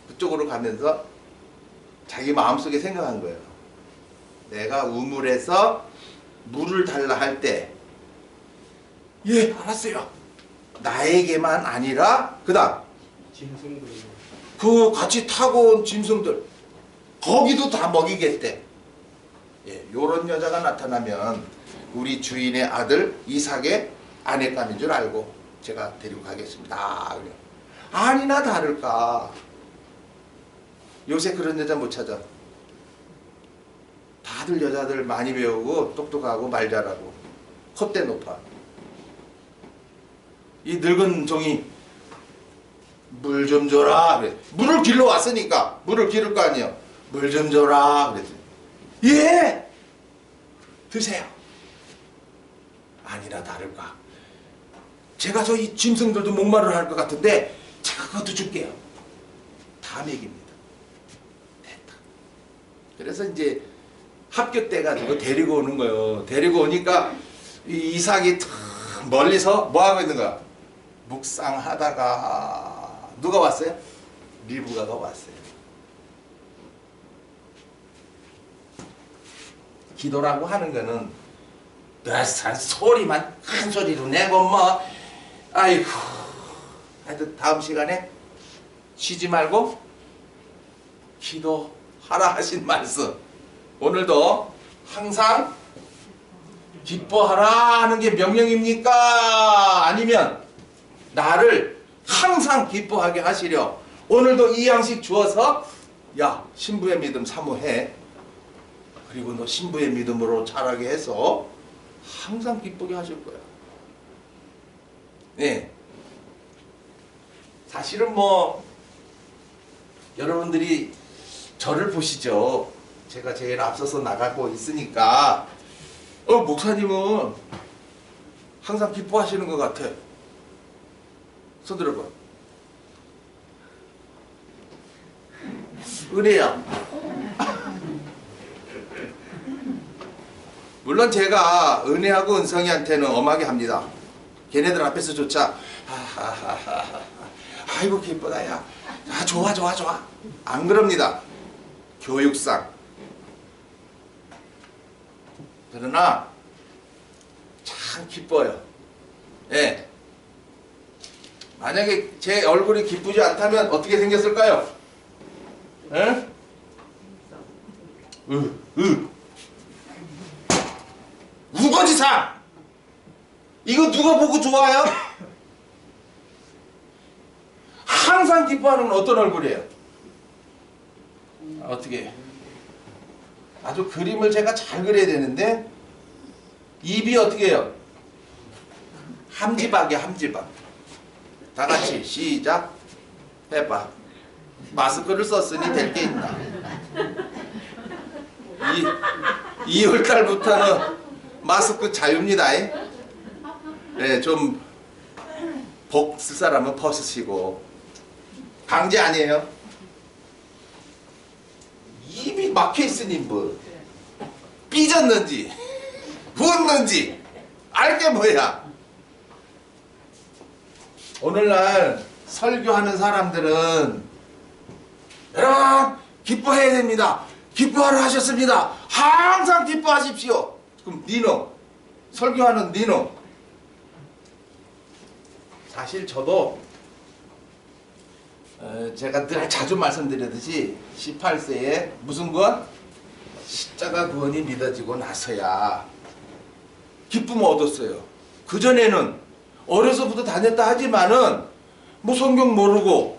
그쪽으로 가면서 자기 마음속에 생각한 거예요. 내가 우물에서 물을 달라 할 때 예, 알았어요. 나에게만 아니라 그다음 짐승들. 그 같이 타고 온 짐승들 거기도 다 먹이겠대. 예, 요런 여자가 나타나면 우리 주인의 아들 이삭의 아내감인 줄 알고 제가 데리고 가겠습니다. 그래요. 아니나 다를까 요새 그런 여자 못 찾아. 다들 여자들 많이 배우고 똑똑하고 말 잘하고 콧대 높아. 이 늙은 종이 물 좀 줘라 그래. 물을 길러 왔으니까 물을 기를 거 아니에요. 물 좀 줘라 그랬더니 예 드세요. 아니나 다를까 제가 저 이 짐승들도 목마르 할 것 같은데 제가 그것도 줄게요. 다 먹입니다. 됐다. 그래서 이제 합격돼가지고 데리고 오는 거예요. 데리고 오니까 이 이삭이 탁 멀리서 뭐 하고 있는 거야? 묵상하다가 누가 왔어요? 리브가가 왔어요. 기도라고 하는 거는 몇 소리만 큰 소리로 내고 뭐 아이고 하여튼 다음 시간에 쉬지 말고 기도하라 하신 말씀 오늘도 항상 기뻐하라 하는 게 명령입니까? 아니면 나를 항상 기뻐하게 하시려 오늘도 이 양식 주어서 야 신부의 믿음 사모해. 그리고 너 신부의 믿음으로 자라게 해서 항상 기쁘게 하실 거야. 네. 사실은 뭐 여러분들이 저를 보시죠. 제가 제일 앞서서 나가고 있으니까 목사님은 항상 기뻐하시는 것 같아. 손 들어봐. 은혜야. 물론 제가 은혜하고 은성이한테는 엄하게 합니다. 걔네들 앞에서조차 아이고 기쁘다 야. 아 좋아 좋아 좋아. 안 그럽니다. 교육상. 그러나 참 기뻐요. 예. 만약에 제 얼굴이 기쁘지 않다면 어떻게 생겼을까요? 예? 우거지상! 이거 누가 보고 좋아요? 항상 기뻐하는 어떤 얼굴이에요? 어떻게 아주 그림을 제가 잘 그려야 되는데 입이 어떻게 해요? 함지박이야 함지박. 다 같이 시작 해봐. 마스크를 썼으니 될 게 있나? 2월달부터는 마스크 자유입니다. 네, 좀 복 쓸 사람은 벗으시고. 강제 아니에요. 입이 막혀있으니 뭐 삐졌는지 부었는지 알게 뭐야. 오늘날 설교하는 사람들은 여러분 기뻐해야 됩니다. 기뻐하라 하셨습니다. 항상 기뻐하십시오. 그럼 니노 설교하는 니노. 사실 저도 제가 늘 자주 말씀드렸듯이 18세에 무슨 구원? 십자가 구원이 믿어지고 나서야 기쁨을 얻었어요. 그전에는 어려서부터 다녔다 하지만은 뭐 성경 모르고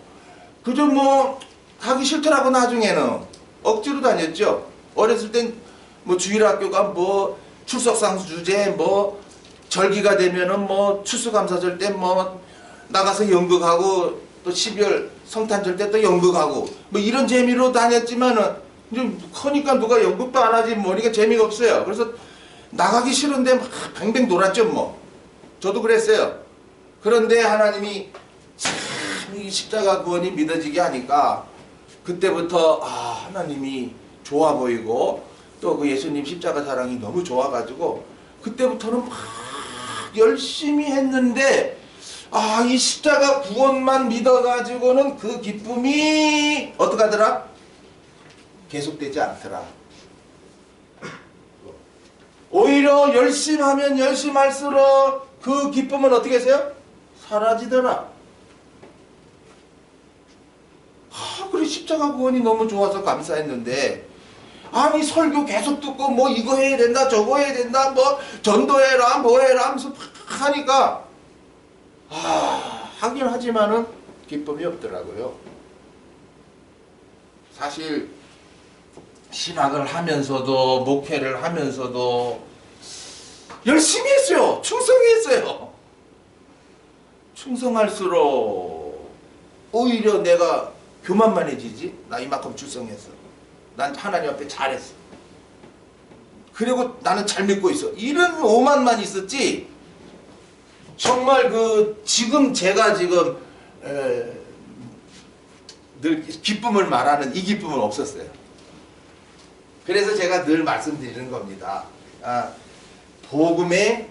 그저 뭐 가기 싫더라고. 나중에는 억지로 다녔죠. 어렸을 땐 뭐 주일학교가 뭐 출석상 주제 뭐 절기가 되면은 뭐 추수감사절 때 뭐 나가서 연극하고 또 12월 성탄절 때 또 연극하고 뭐 이런 재미로 다녔지만은 이제 커니까 누가 연극도 안 하지 뭐니까 재미가 없어요. 그래서 나가기 싫은데 막 뱅뱅 놀았죠 뭐. 저도 그랬어요. 그런데 하나님이 참 이 십자가 구원이 믿어지게 하니까 그때부터 하나님이 좋아 보이고 또 그 예수님 십자가 사랑이 너무 좋아가지고 그때부터는 막 열심히 했는데 이 십자가 구원만 믿어가지고는 그 기쁨이 어떻게 하더라? 계속되지 않더라. 오히려 열심히 하면 열심히 할수록 그 기쁨은 어떻게 했어요? 사라지더라. 그래 십자가 구원이 너무 좋아서 감사했는데 아니 설교 계속 듣고 뭐 이거 해야 된다 저거 해야 된다 뭐 전도해라 뭐 해라 하면서 막 하니까 하긴 하지만은 기쁨이 없더라고요. 사실 신학을 하면서도 목회를 하면서도 열심히 했어요. 충성했어요. 충성할수록 오히려 내가 교만만해지지. 나 이만큼 충성했어. 난 하나님 앞에 잘했어. 그리고 나는 잘 믿고 있어. 이런 오만만 있었지. 정말 지금 제가 지금 늘 기쁨을 말하는 이 기쁨은 없었어요. 그래서 제가 늘 말씀드리는 겁니다. 복음의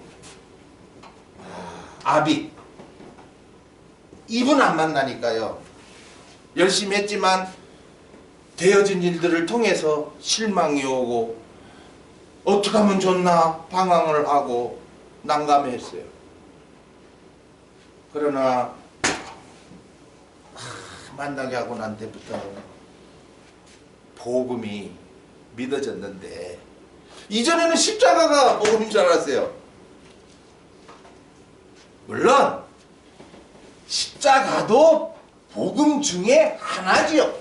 아비 입은 안 만나니까요. 열심히 했지만 되어진 일들을 통해서 실망이 오고 어떻게 하면 좋나 방황을 하고 난감했어요. 그러나 만나게 하고 난 때부터는 복음이 믿어졌는데 이전에는 십자가가 복음인 줄 알았어요. 물론 십자가도 복음 중에 하나지요.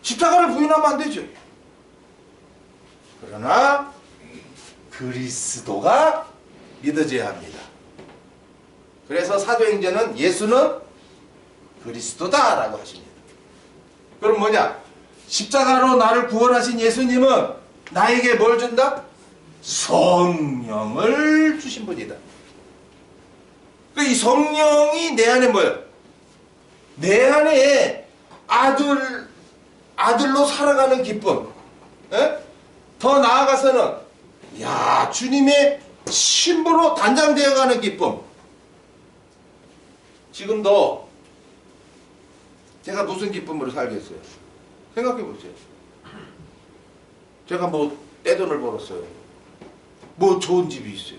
십자가를 부인하면 안 되죠. 그러나 그리스도가 믿어져야 합니다. 그래서 사도행전은 예수는 그리스도다라고 하십니다. 그럼 뭐냐? 십자가로 나를 구원하신 예수님은 나에게 뭘 준다? 성령을 주신 분이다. 이 성령이 내 안에 뭐예요? 내 안에 아들로 살아가는 기쁨. 에? 더 나아가서는 주님의 신부로 단장되어가는 기쁨. 지금도 제가 무슨 기쁨으로 살겠어요? 생각해 보세요. 제가 뭐 떼돈을 벌었어요. 뭐 좋은 집이 있어요.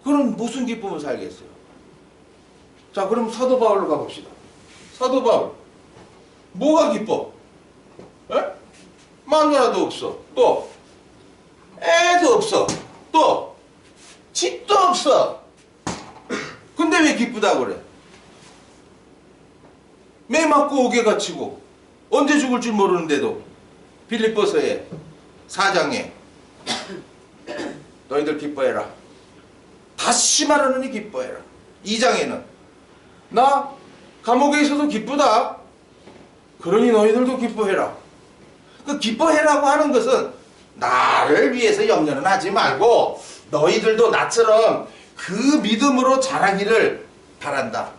그럼 무슨 기쁨으로 살겠어요? 자, 그럼 사도 바울로 가봅시다. 사도 바울. 뭐가 기뻐? 에? 마누라도 없어. 또 애도 없어. 또 집도 없어. 근데 왜 기쁘다고 그래? 매 맞고 옥에 갇히고 언제 죽을 줄 모르는데도 빌립보서의 4장에 너희들 기뻐해라. 다시 말하느니 기뻐해라. 2장에는 나 감옥에 있어도 기쁘다. 그러니 너희들도 기뻐해라. 그 기뻐해라고 하는 것은 나를 위해서 염려는 하지 말고 너희들도 나처럼 그 믿음으로 자라기를 바란다.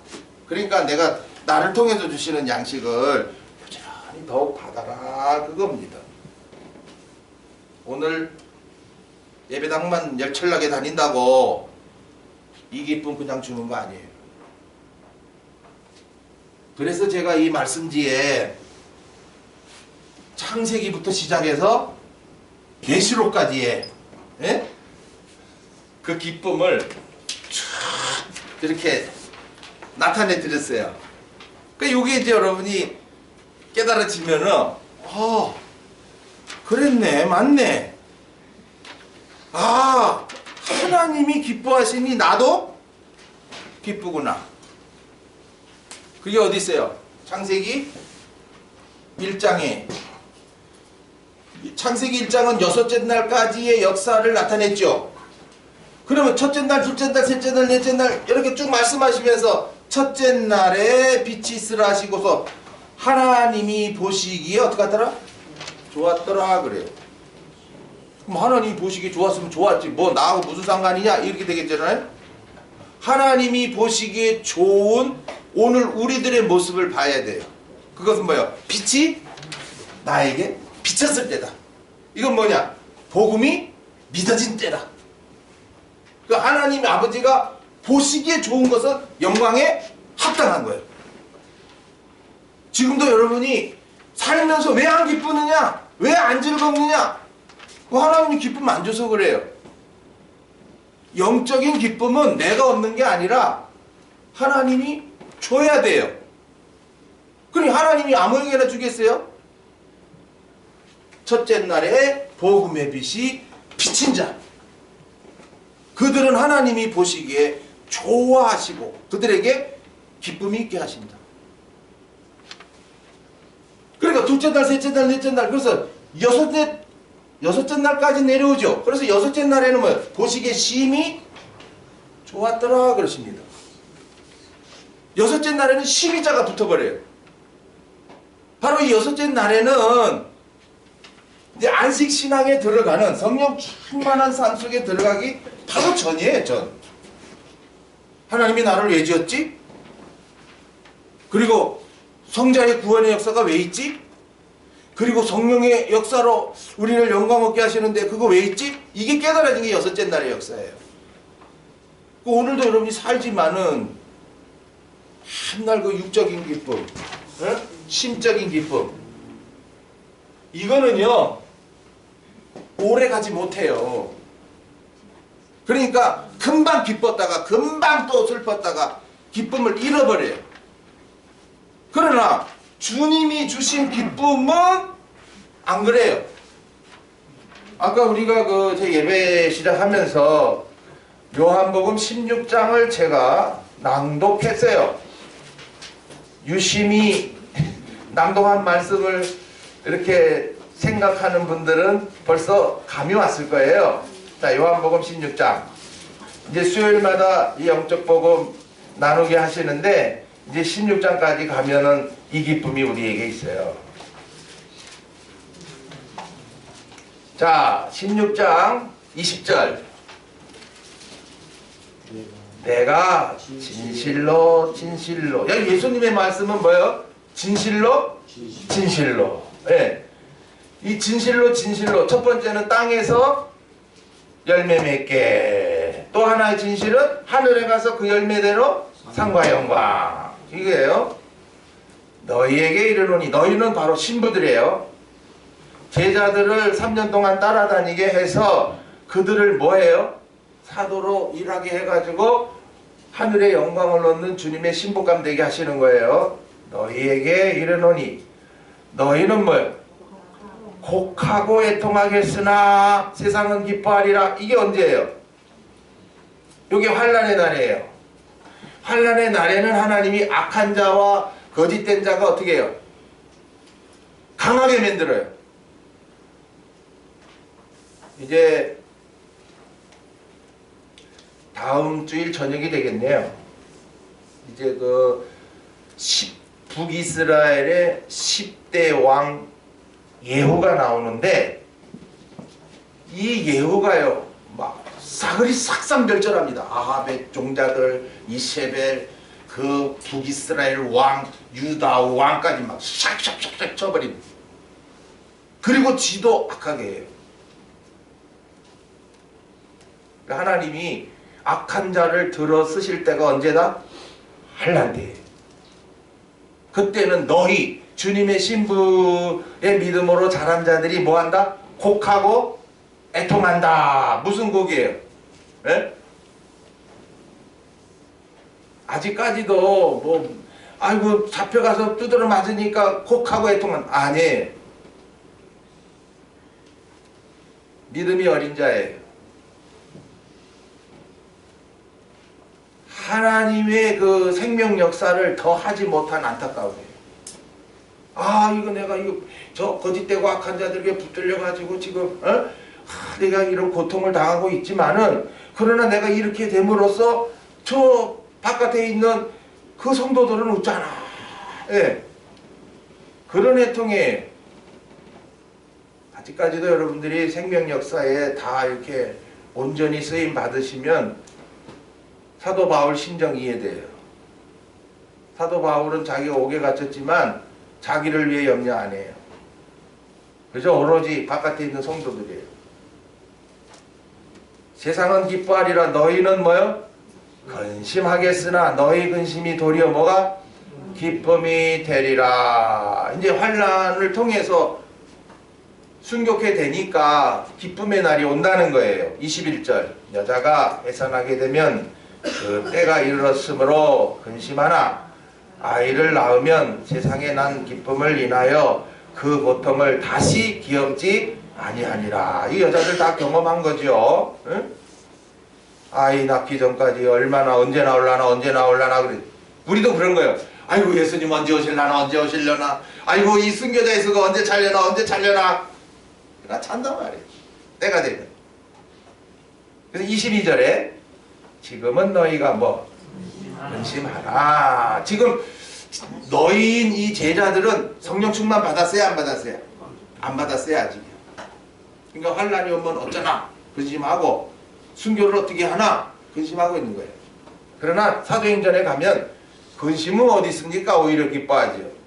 그러니까 내가 나를 통해서 주시는 양식을 부지런히 더욱 받아라. 그겁니다. 오늘 예배당만 열철나게 다닌다고 이 기쁨 그냥 주는 거 아니에요. 그래서 제가 이 말씀지에 창세기부터 시작해서 계시록까지의 그 기쁨을 쭉 이렇게 나타내 드렸어요. 그러니까 요게 이제 여러분이 깨달아지면은 그랬네, 맞네. 하나님이 기뻐하시니 나도 기쁘구나. 그게 어디 있어요? 창세기 1장에. 창세기 1장은 여섯째 날까지의 역사를 나타냈죠. 그러면 첫째 날, 둘째 날, 셋째 날, 넷째 날 이렇게 쭉 말씀하시면서 첫째 날에 빛이 있으라 하시고서 하나님이 보시기에 어떻게 하더라? 좋았더라 그래요. 그럼 하나님이 보시기에 좋았으면 좋았지, 뭐 나하고 무슨 상관이냐 이렇게 되겠잖아요. 하나님이 보시기에 좋은 오늘 우리들의 모습을 봐야 돼요. 그것은 뭐예요? 빛이 나에게 비쳤을 때다. 이건 뭐냐? 복음이 믿어진 때다. 그 하나님 아버지가 보시기에 좋은 것은 영광에 합당한 거예요. 지금도 여러분이 살면서 왜 안 기쁘느냐? 왜 안 즐겁느냐? 그 하나님이 기쁨 안 줘서 그래요. 영적인 기쁨은 내가 얻는 게 아니라 하나님이 줘야 돼요. 그러니 하나님이 아무에게나 주겠어요? 첫째 날에 복음의 빛이 비친 자, 그들은 하나님이 보시기에 좋아하시고 그들에게 기쁨이 있게 하신다. 그러니까 둘째 날, 셋째 날, 넷째 날, 그래서 여섯째 날까지 내려오죠. 그래서 여섯째 날에는 뭐예요? 보시기에 심히 좋았더라 그러십니다. 여섯째 날에는 12자가 붙어버려요. 바로 이 여섯째 날에는 이제 안식신앙에 들어가는 성령 충만한 삶 속에 들어가기 바로 전이에요, 전. 하나님이 나를 왜 지었지? 그리고 성자의 구원의 역사가 왜 있지? 그리고 성령의 역사로 우리를 영광 얻게 하시는데 그거 왜 있지? 이게 깨달아진 게 여섯째 날의 역사예요. 오늘도 여러분이 살지만은 한날 그 육적인 기쁨, 심적인 기쁨, 이거는요 오래 가지 못해요. 그러니까 금방 기뻤다가 금방 또 슬펐다가 기쁨을 잃어버려요. 그러나 주님이 주신 기쁨은 안 그래요. 아까 우리가 그 제 예배 시작하면서 요한복음 16장을 제가 낭독했어요. 유심히 낭독한 말씀을 이렇게 생각하는 분들은 벌써 감이 왔을 거예요. 자, 요한복음 16장. 이제 수요일마다 이 영적 복음 나누게 하시는데 이제 16장까지 가면은 이 기쁨이 우리에게 있어요. 자, 16장 20절. 내가 진실로 진실로. 여기 예수님의 말씀은 뭐예요? 진실로 진실로. 네. 이 진실로 진실로. 첫 번째는 땅에서 열매 맺게. 또 하나의 진실은 하늘에 가서 그 열매대로 상과 영광. 이게요. 너희에게 이르노니. 너희는 바로 신부들이에요. 제자들을 3년 동안 따라다니게 해서 그들을 뭐해요? 사도로 일하게 해가지고 하늘의 영광을 얻는 주님의 신부감 되게 하시는 거예요. 너희에게 이르노니. 너희는 뭐예요? 곡하고 애통하겠으나 세상은 기뻐하리라. 이게 언제예요? 이게 환난의 날이에요. 환난의 날에는 하나님이 악한 자와 거짓된 자가 어떻게 해요? 강하게 만들어요. 이제 다음 주일 저녁이 되겠네요. 이제 그 북이스라엘의 10대 왕 예후가 나오는데 이 예후가요 막 사거리 삭상별절합니다. 아합의 종자들, 이세벨, 그 북이스라엘 왕, 유다 왕까지 막 샥샥샥샥 쳐버립니다. 그리고 지도 악하게 해요. 하나님이 악한 자를 들어 쓰실 때가 언제다? 환난 때예요. 그때는 너희 주님의 신부의 믿음으로 자란 자들이 뭐한다? 곡하고 애통한다. 무슨 곡이에요? 예? 아직까지도 뭐 아이고 잡혀가서 두드러 맞으니까 곡하고 애통은 아니에요. 믿음이 어린 자예요. 하나님의 그 생명 역사를 더 하지 못한 안타까움이에요. 아 이거 내가 이거 저 거짓되고 악한 자들에게 붙들려 가지고 지금 내가 이런 고통을 당하고 있지만은 그러나 내가 이렇게 됨으로써 저 바깥에 있는 그 성도들은 웃잖아. 예. 그런 애통에 아직까지도 여러분들이 생명 역사에 다 이렇게 온전히 쓰임 받으시면 사도 바울 심정 이해돼요. 사도 바울은 자기가 옥에 갇혔지만 자기를 위해 염려 안 해요. 그저 오로지 바깥에 있는 성도들이에요. 세상은 기뻐하리라 너희는 뭐요? 근심하겠으나 너희 근심이 도리어 뭐가? 기쁨이 되리라. 이제 환난을 통해서 순교케 되니까 기쁨의 날이 온다는 거예요. 21절 여자가 해산하게 되면 그 때가 이르렀으므로 근심하나 아이를 낳으면 세상에 난 기쁨을 인하여 그 고통을 다시 기억지 아니하니라. 이 여자들 다 경험한 거죠. 응? 아이 낳기 전까지 얼마나 언제 나올라나 그래. 우리도 그런 거예요. 아이고 예수님 언제 오실라나 언제 오실려나. 아이고 이 순교자 예수가 언제 잘려나. 나 찬단 말이에요. 때가 되면. 그래서 22절에 지금은 너희가 뭐 근심하라. 지금 너희인 이 제자들은 성령 충만 받았어요 안 받았어요? 안 받았어요 아직이요. 그러니까 환난이 오면 어쩌나 근심하고 순교를 어떻게 하나 근심하고 있는 거예요. 그러나 사도행전에 가면 근심은 어디 있습니까? 오히려 기뻐하죠.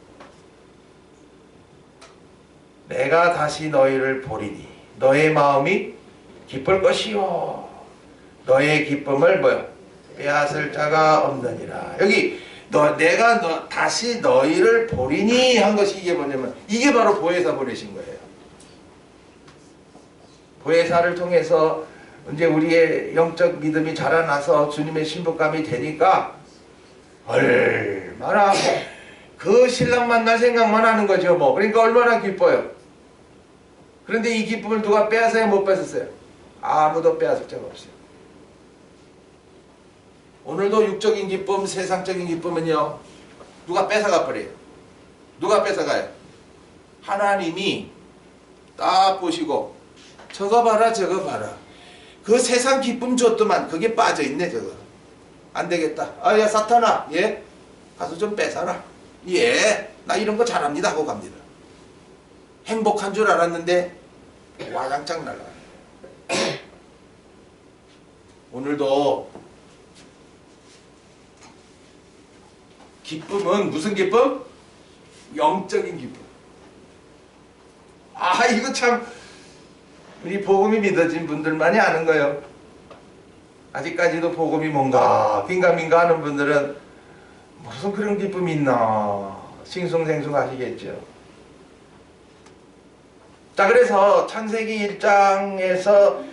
내가 다시 너희를 보리니 너의 마음이 기쁠 것이요 너의 기쁨을 뭐야? 빼앗을 자가 없느니라. 여기 내가 다시 너희를 보리니 한 것이 이게 뭐냐면 이게 바로 보혜사 보내신 거예요. 보혜사를 통해서 이제 우리의 영적 믿음이 자라나서 주님의 신부감이 되니까 얼마나 그 신랑 만날 생각만 하는 거죠 뭐. 그러니까 얼마나 기뻐요. 그런데 이 기쁨을 누가 빼앗아요 못 뺏었어요? 아무도 빼앗을 자가 없어요. 오늘도 육적인 기쁨, 세상적인 기쁨은요 누가 뺏어가 버려요. 누가 뺏어가요? 하나님이 딱 보시고 저거 봐라 그 세상 기쁨 줬더만 그게 빠져있네 저거. 안되겠다. 야 사탄아 예? 가서 좀 뺏어라. 예? 나 이런 거 잘합니다 하고 갑니다. 행복한 줄 알았는데 와장창 날라가요. 오늘도 기쁨은 무슨 기쁨? 영적인 기쁨. 아 이거 참 우리 복음이 믿어진 분들만이 아는 거예요. 아직까지도 복음이 뭔가 빈가민가 하는 분들은 무슨 그런 기쁨이 있나 싱숭생숭 하시겠죠. 자 그래서 창세기 1장에서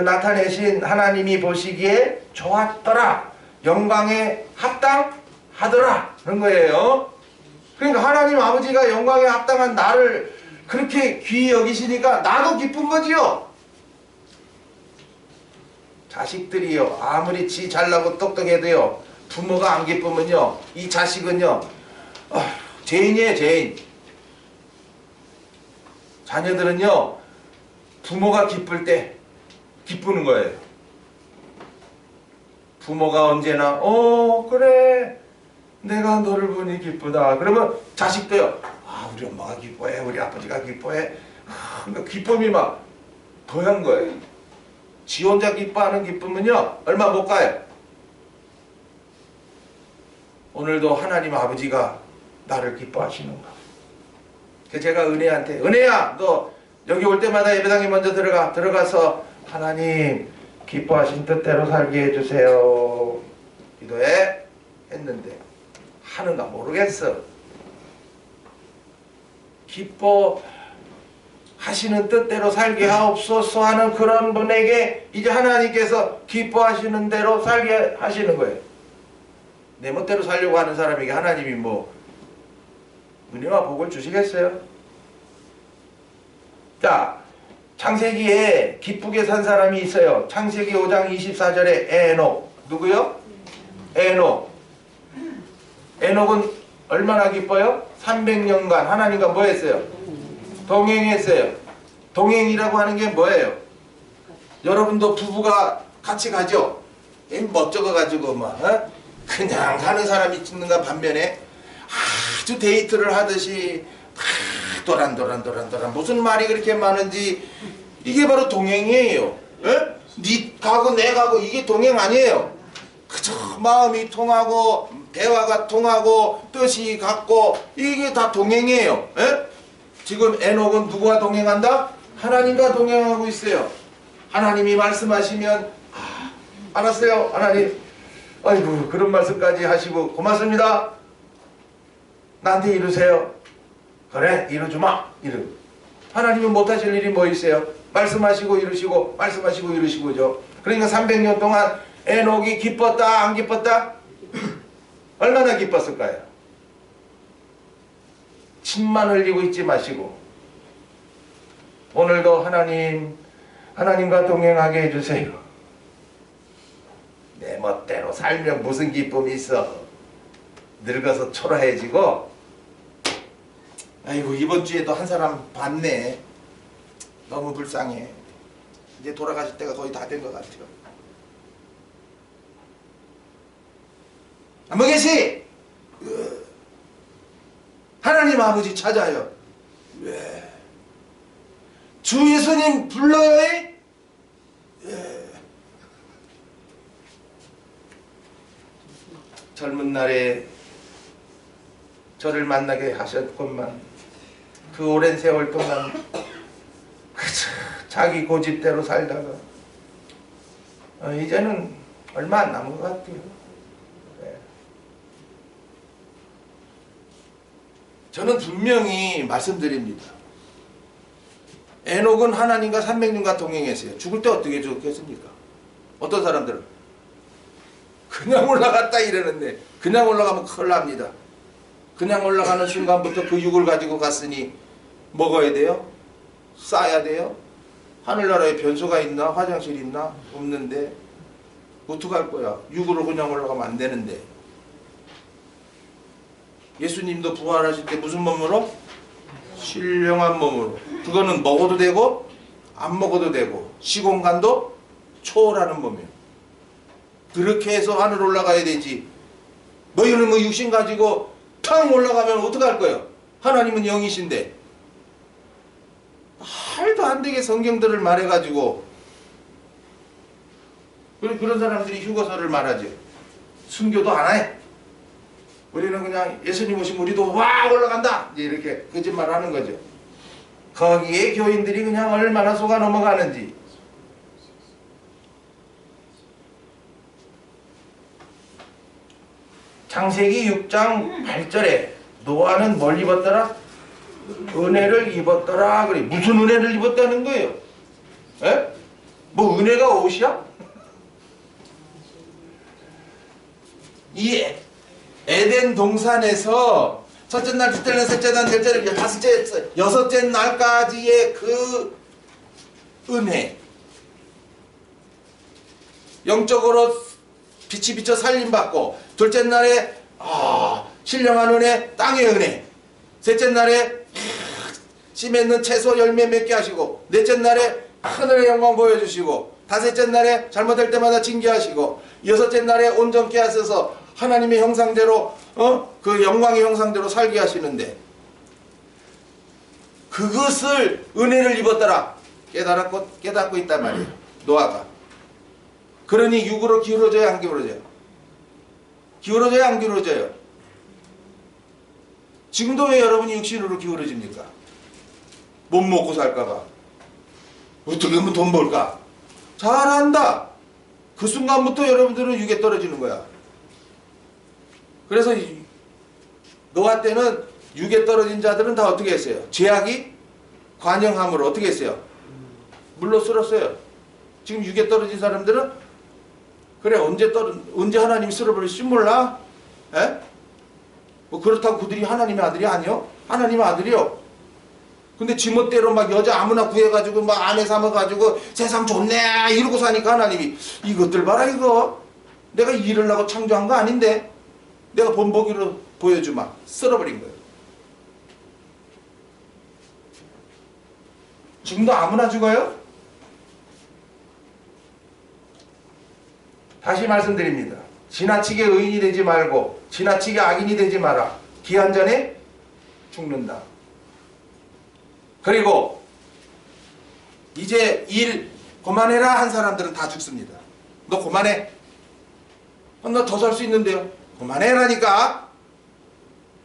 나타내신 하나님이 보시기에 좋았더라. 영광에 합당하더라. 그런 거예요. 그러니까 하나님 아버지가 영광에 합당한 나를 그렇게 귀히 여기시니까 나도 기쁜 거지요. 자식들이요 아무리 지 잘나고 똑똑해도요 부모가 안 기쁘면요 이 자식은요 죄인이에요 죄인. 자녀들은요 부모가 기쁠 때 기쁘는 거예요. 부모가 언제나 그래 내가 너를 보니 기쁘다 그러면 자식도요 우리 엄마가 기뻐해 우리 아버지가 기뻐해 그러니까 기쁨이 막 더한 거예요. 지 혼자 기뻐하는 기쁨은요 얼마 못 가요. 오늘도 하나님 아버지가 나를 기뻐하시는가. 그래서 제가 은혜한테 은혜야 너 여기 올 때마다 예배당에 먼저 들어가서 하나님 기뻐하신 뜻대로 살게 해주세요 기도해 했는데 하는가 모르겠어. 기뻐하시는 뜻대로 살게 하옵소서 하는 그런 분에게 이제 하나님께서 기뻐하시는 대로 살게 하시는 거예요. 내 멋대로 살려고 하는 사람에게 하나님이 뭐 은혜와 복을 주시겠어요? 자, 창세기에 기쁘게 산 사람이 있어요. 창세기 5장 24절에 에녹. 누구요? 에녹. 에녹은 얼마나 기뻐요? 300년간 하나님과 뭐 했어요? 동행했어요. 동행이라고 하는 게 뭐예요? 여러분도 부부가 같이 가죠? 멋쩍어가지고 막 그냥 가는 사람이 있는가 반면에 아주 데이트를 하듯이 도란도란 무슨 말이 그렇게 많은지 이게 바로 동행이에요. 니 가고 내 가고 이게 동행 아니에요. 그저 마음이 통하고 대화가 통하고 뜻이 같고 이게 다 동행이에요. 지금 에녹은 누구와 동행한다? 하나님과 동행하고 있어요. 하나님이 말씀하시면 알았어요 하나님, 아이고 그런 말씀까지 하시고 고맙습니다. 나한테 이루세요. 그래 이루주마. 이루. 하나님이 못하실 일이 뭐 있어요? 말씀하시고 이루시고 말씀하시고 이루시고죠. 그러니까 300년 동안 에녹이 기뻤다 안 기뻤다? 얼마나 기뻤을까요? 침만 흘리고 있지 마시고 오늘도 하나님과 동행하게 해주세요. 내 멋대로 살면 무슨 기쁨이 있어. 늙어서 초라해지고 아이고 이번 주에도 한 사람 봤네. 너무 불쌍해. 이제 돌아가실 때가 거의 다 된 것 같아요. 안보 계시? 하나님 아버지 찾아요. 왜? 주 예수님 불러요? 젊은 날에 저를 만나게 하셨건만 그 오랜 세월 동안 자기 고집대로 살다가 이제는 얼마 안 남은 것 같아요. 저는 분명히 말씀드립니다. 에녹은 하나님과 300년간 동행했어요. 죽을 때 어떻게 죽겠습니까? 어떤 사람들은 그냥 올라갔다 이러는데 그냥 올라가면 큰일 납니다. 그냥 올라가는 순간부터 그 육을 가지고 갔으니 먹어야 돼요? 싸야 돼요? 하늘나라에 변소가 있나? 화장실 있나? 없는데 어떡할 거야? 육으로 그냥 올라가면 안 되는데. 예수님도 부활하실 때 무슨 몸으로? 신령한 몸으로. 그거는 먹어도 되고 안 먹어도 되고 시공간도 초월하는 몸이에요. 그렇게 해서 하늘 올라가야 되지. 너희는 뭐 육신 가지고 탕 올라가면 어떡할 거예요? 하나님은 영이신데. 말도 안 되게 성경들을 말해가지고 그런 사람들이 휴거서를 말하죠. 순교도 안 해. 우리는 그냥 예수님 오시면 우리도 와 올라간다 이렇게 거짓말하는 거죠. 거기에 교인들이 그냥 얼마나 속아 넘어가는지. 창세기 6장 8절에 노아는 뭘 입었더라? 은혜를 입었더라. 그래. 무슨 은혜를 입었다는 거예요? 에? 뭐 은혜가 옷이야? 이 에덴 동산에서 첫째 날, 둘째 날, 셋째 날, 넷째 날, 다섯째, 여섯째 날까지의 그 은혜, 영적으로 빛이 비쳐 살림받고, 둘째 날에 신령한 은혜, 땅의 은혜, 셋째 날에 씨 맺는 채소 열매 맺게 하시고, 넷째 날에 하늘의 영광 보여주시고, 다섯째 날에 잘못할 때마다 징계하시고, 여섯째 날에 온전케 하셔서 하나님의 형상대로 그 영광의 형상대로 살게 하시는데, 그것을 은혜를 입었더라 깨닫고 있단 말이에요. 노아가. 그러니 육으로 기울어져야 안 기울어져요? 기울어져야 안 기울어져요? 지금도 왜 여러분이 육신으로 기울어집니까? 못 먹고 살까봐. 어떻게 하면 돈 벌까? 잘한다. 그 순간부터 여러분들은 육에 떨어지는 거야. 그래서 노아 때는 육에 떨어진 자들은 다 어떻게 했어요? 죄악이 관영함으로 어떻게 했어요? 물로 쓸었어요. 지금 육에 떨어진 사람들은 그래 언제 하나님이 쓸어버릴지 몰라? 에? 뭐 그렇다고 그들이 하나님의 아들이 아니요? 하나님의 아들이요. 근데 지멋대로 막 여자 아무나 구해가지고 막 아내 삼아가지고 세상 좋네 이러고 사니까 하나님이 이것들 봐라 이거. 내가 이러려고 창조한 거 아닌데 내가 본보기로 보여주마. 쓸어버린 거예요. 지금도 아무나 죽어요? 다시 말씀드립니다. 지나치게 의인이 되지 말고 지나치게 악인이 되지 마라. 기한 전에 죽는다. 그리고 이제 일 그만해라 한 사람들은 다 죽습니다. 너 그만해. 나 더 살 수 있는데요. 그만해라니까.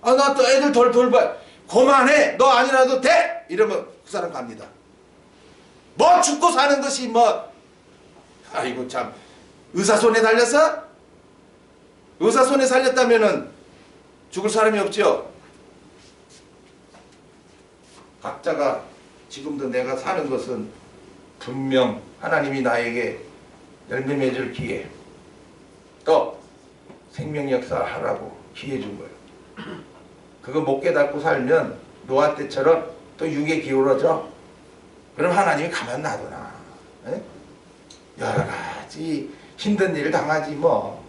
나 또 애들 덜 돌봐. 그만해. 너 아니라도 돼. 이러면 그 사람 갑니다. 뭐 죽고 사는 것이 뭐. 아이고 참. 의사 손에 달렸어? 의사 손에 살렸다면은 죽을 사람이 없죠. 각자가 지금도 내가 사는 것은 분명 하나님이 나에게 열매 맺을 기회 또 생명 역사하라고 기회 준 거예요. 그거 못 깨닫고 살면 노아 때처럼 또 육에 기울어져. 그럼 하나님이 가만 놔두나. 에? 여러 가지 힘든 일을 당하지 뭐.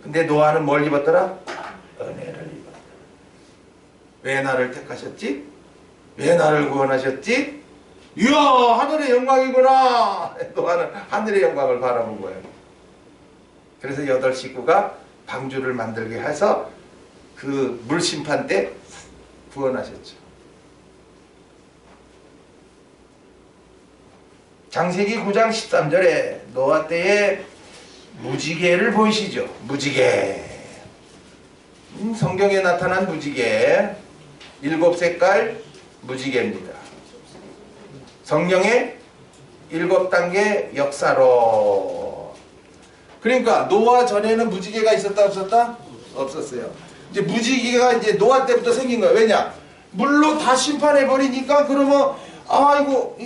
근데 노아는 뭘 입었더라? 은혜를 입었다. 왜 나를 택하셨지? 왜 나를 구원하셨지? 이야 하늘의 영광이구나. 노아는 하늘의 영광을 바라본 거예요. 그래서 8 식구가 방주를 만들게 해서 그 물심판 때 구원하셨죠. 창세기 9장 13절에 노아 때의 무지개를 보이시죠? 무지개. 성경에 나타난 무지개 7색깔 무지개입니다. 성령의 7단계 역사로. 그러니까 노아 전에는 무지개가 있었다 없었다? 없었어요. 이제 무지개가 이제 노아 때부터 생긴 거예요. 왜냐? 물로 다 심판해 버리니까 그러면 아이고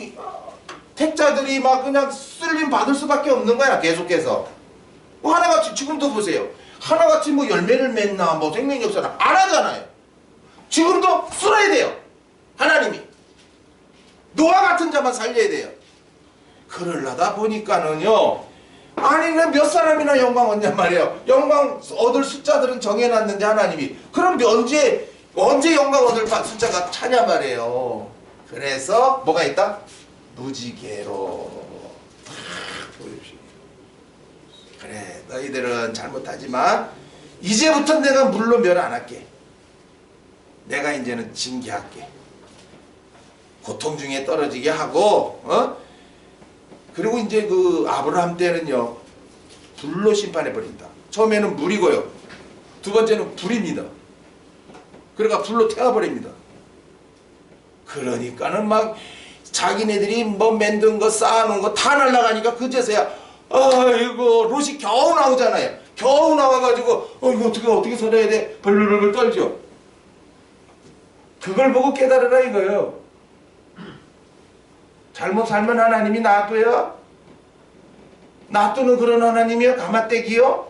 택자들이 막 그냥 쓸림 받을 수밖에 없는 거야. 계속해서 뭐 하나같이 지금도 보세요. 하나같이 뭐 열매를 맺나 뭐 생명 역사나 안 하잖아요. 지금도 쓸어야 돼요. 하나님이 노아 같은 자만 살려야 돼요. 그러려다 보니까는요, 아니 몇 사람이나 영광 얻냐 말이에요. 영광 얻을 숫자들은 정해놨는데 하나님이 그럼 언제 영광 얻을 숫자가 차냐 말이에요. 그래서 뭐가 있다? 무지개로 보여주시고, 그래 너희들은 잘못하지만 이제부터 내가 물로 멸 안 할게. 내가 이제는 징계할게. 고통 중에 떨어지게 하고, 그리고 이제 그 아브라함 때는요, 불로 심판해 버린다. 처음에는 물이고요, 두 번째는 불입니다. 그러니까 불로 태워버립니다. 그러니까는 막 자기네들이 뭐 만든 거 쌓아놓은 거 다 날아가니까 그제서야 아이고 롯이 겨우 나오잖아요. 겨우 나와가지고 이거 어떻게 살아야 돼? 벌벌벌 떨죠. 그걸 보고 깨달으라 이거예요. 잘못 살면 하나님이 놔둬요? 놔두는 그런 하나님이요? 가마떼기요?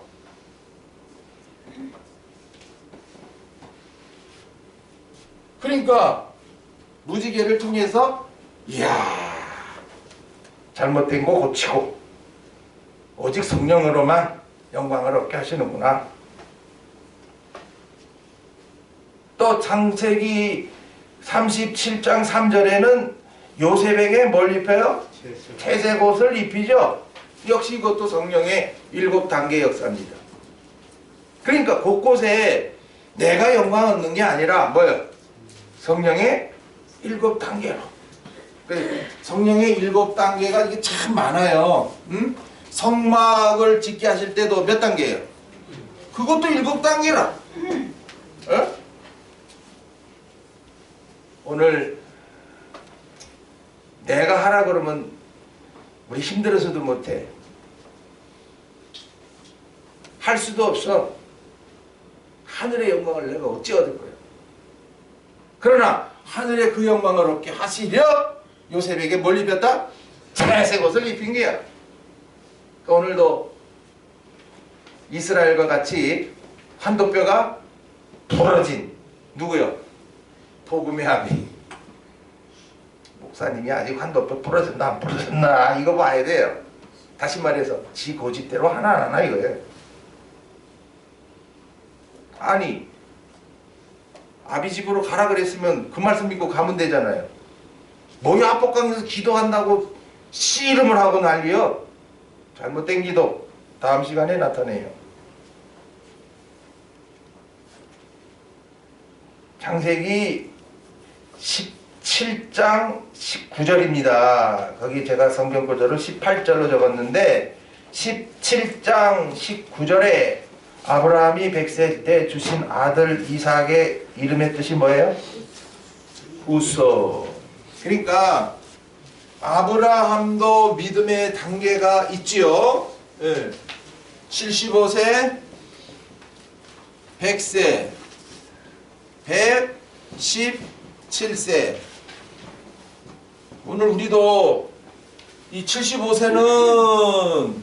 그러니까 무지개를 통해서 이야 잘못된 거 고치고 오직 성령으로만 영광을 얻게 하시는구나. 또 창세기 37장 3절에는 요셉에게 뭘 입혀요? 채색 옷을 입히죠. 역시 이것도 성령의 7단계 역사입니다. 그러니까 곳곳에 내가 영광 얻는 게 아니라 뭐예요? 성령의 7단계로. 성령의 7단계가 이게 참 많아요. 성막을 짓게 하실 때도 몇 단계예요? 그것도 7단계라. 오늘 내가 하라 그러면 우리 힘들어서도 못해. 할 수도 없어. 하늘의 영광을 내가 어찌 얻을 거야. 그러나 하늘의 그 영광을 얻게 하시려 요셉에게 뭘 입혔다? 채색 옷을 입힌 거야. 그러니까 오늘도 이스라엘과 같이 환도뼈가 부러진 누구요? 복음의 아비. 목사님이 아직 환도뼈 부러졌나 안 부러졌나 이거 봐야 돼요. 다시 말해서 지 고집대로 하나 안 하나 이거예요. 아니 아비 집으로 가라 그랬으면 그 말씀 믿고 가면 되잖아요. 뭐야 합복강에서 기도한다고 씨름을 하고 난리요. 잘못된 기도 다음 시간에 나타내요. 창세기 17장 19절입니다. 거기 제가 성경 구절을 18절로 적었는데 17장 19절에 아브라함이 100세 때 주신 아들 이삭의 이름의 뜻이 뭐예요? 우소. 그러니까 아브라함도 믿음의 단계가 있지요. 75세, 100세, 117세. 오늘 우리도 이 75세는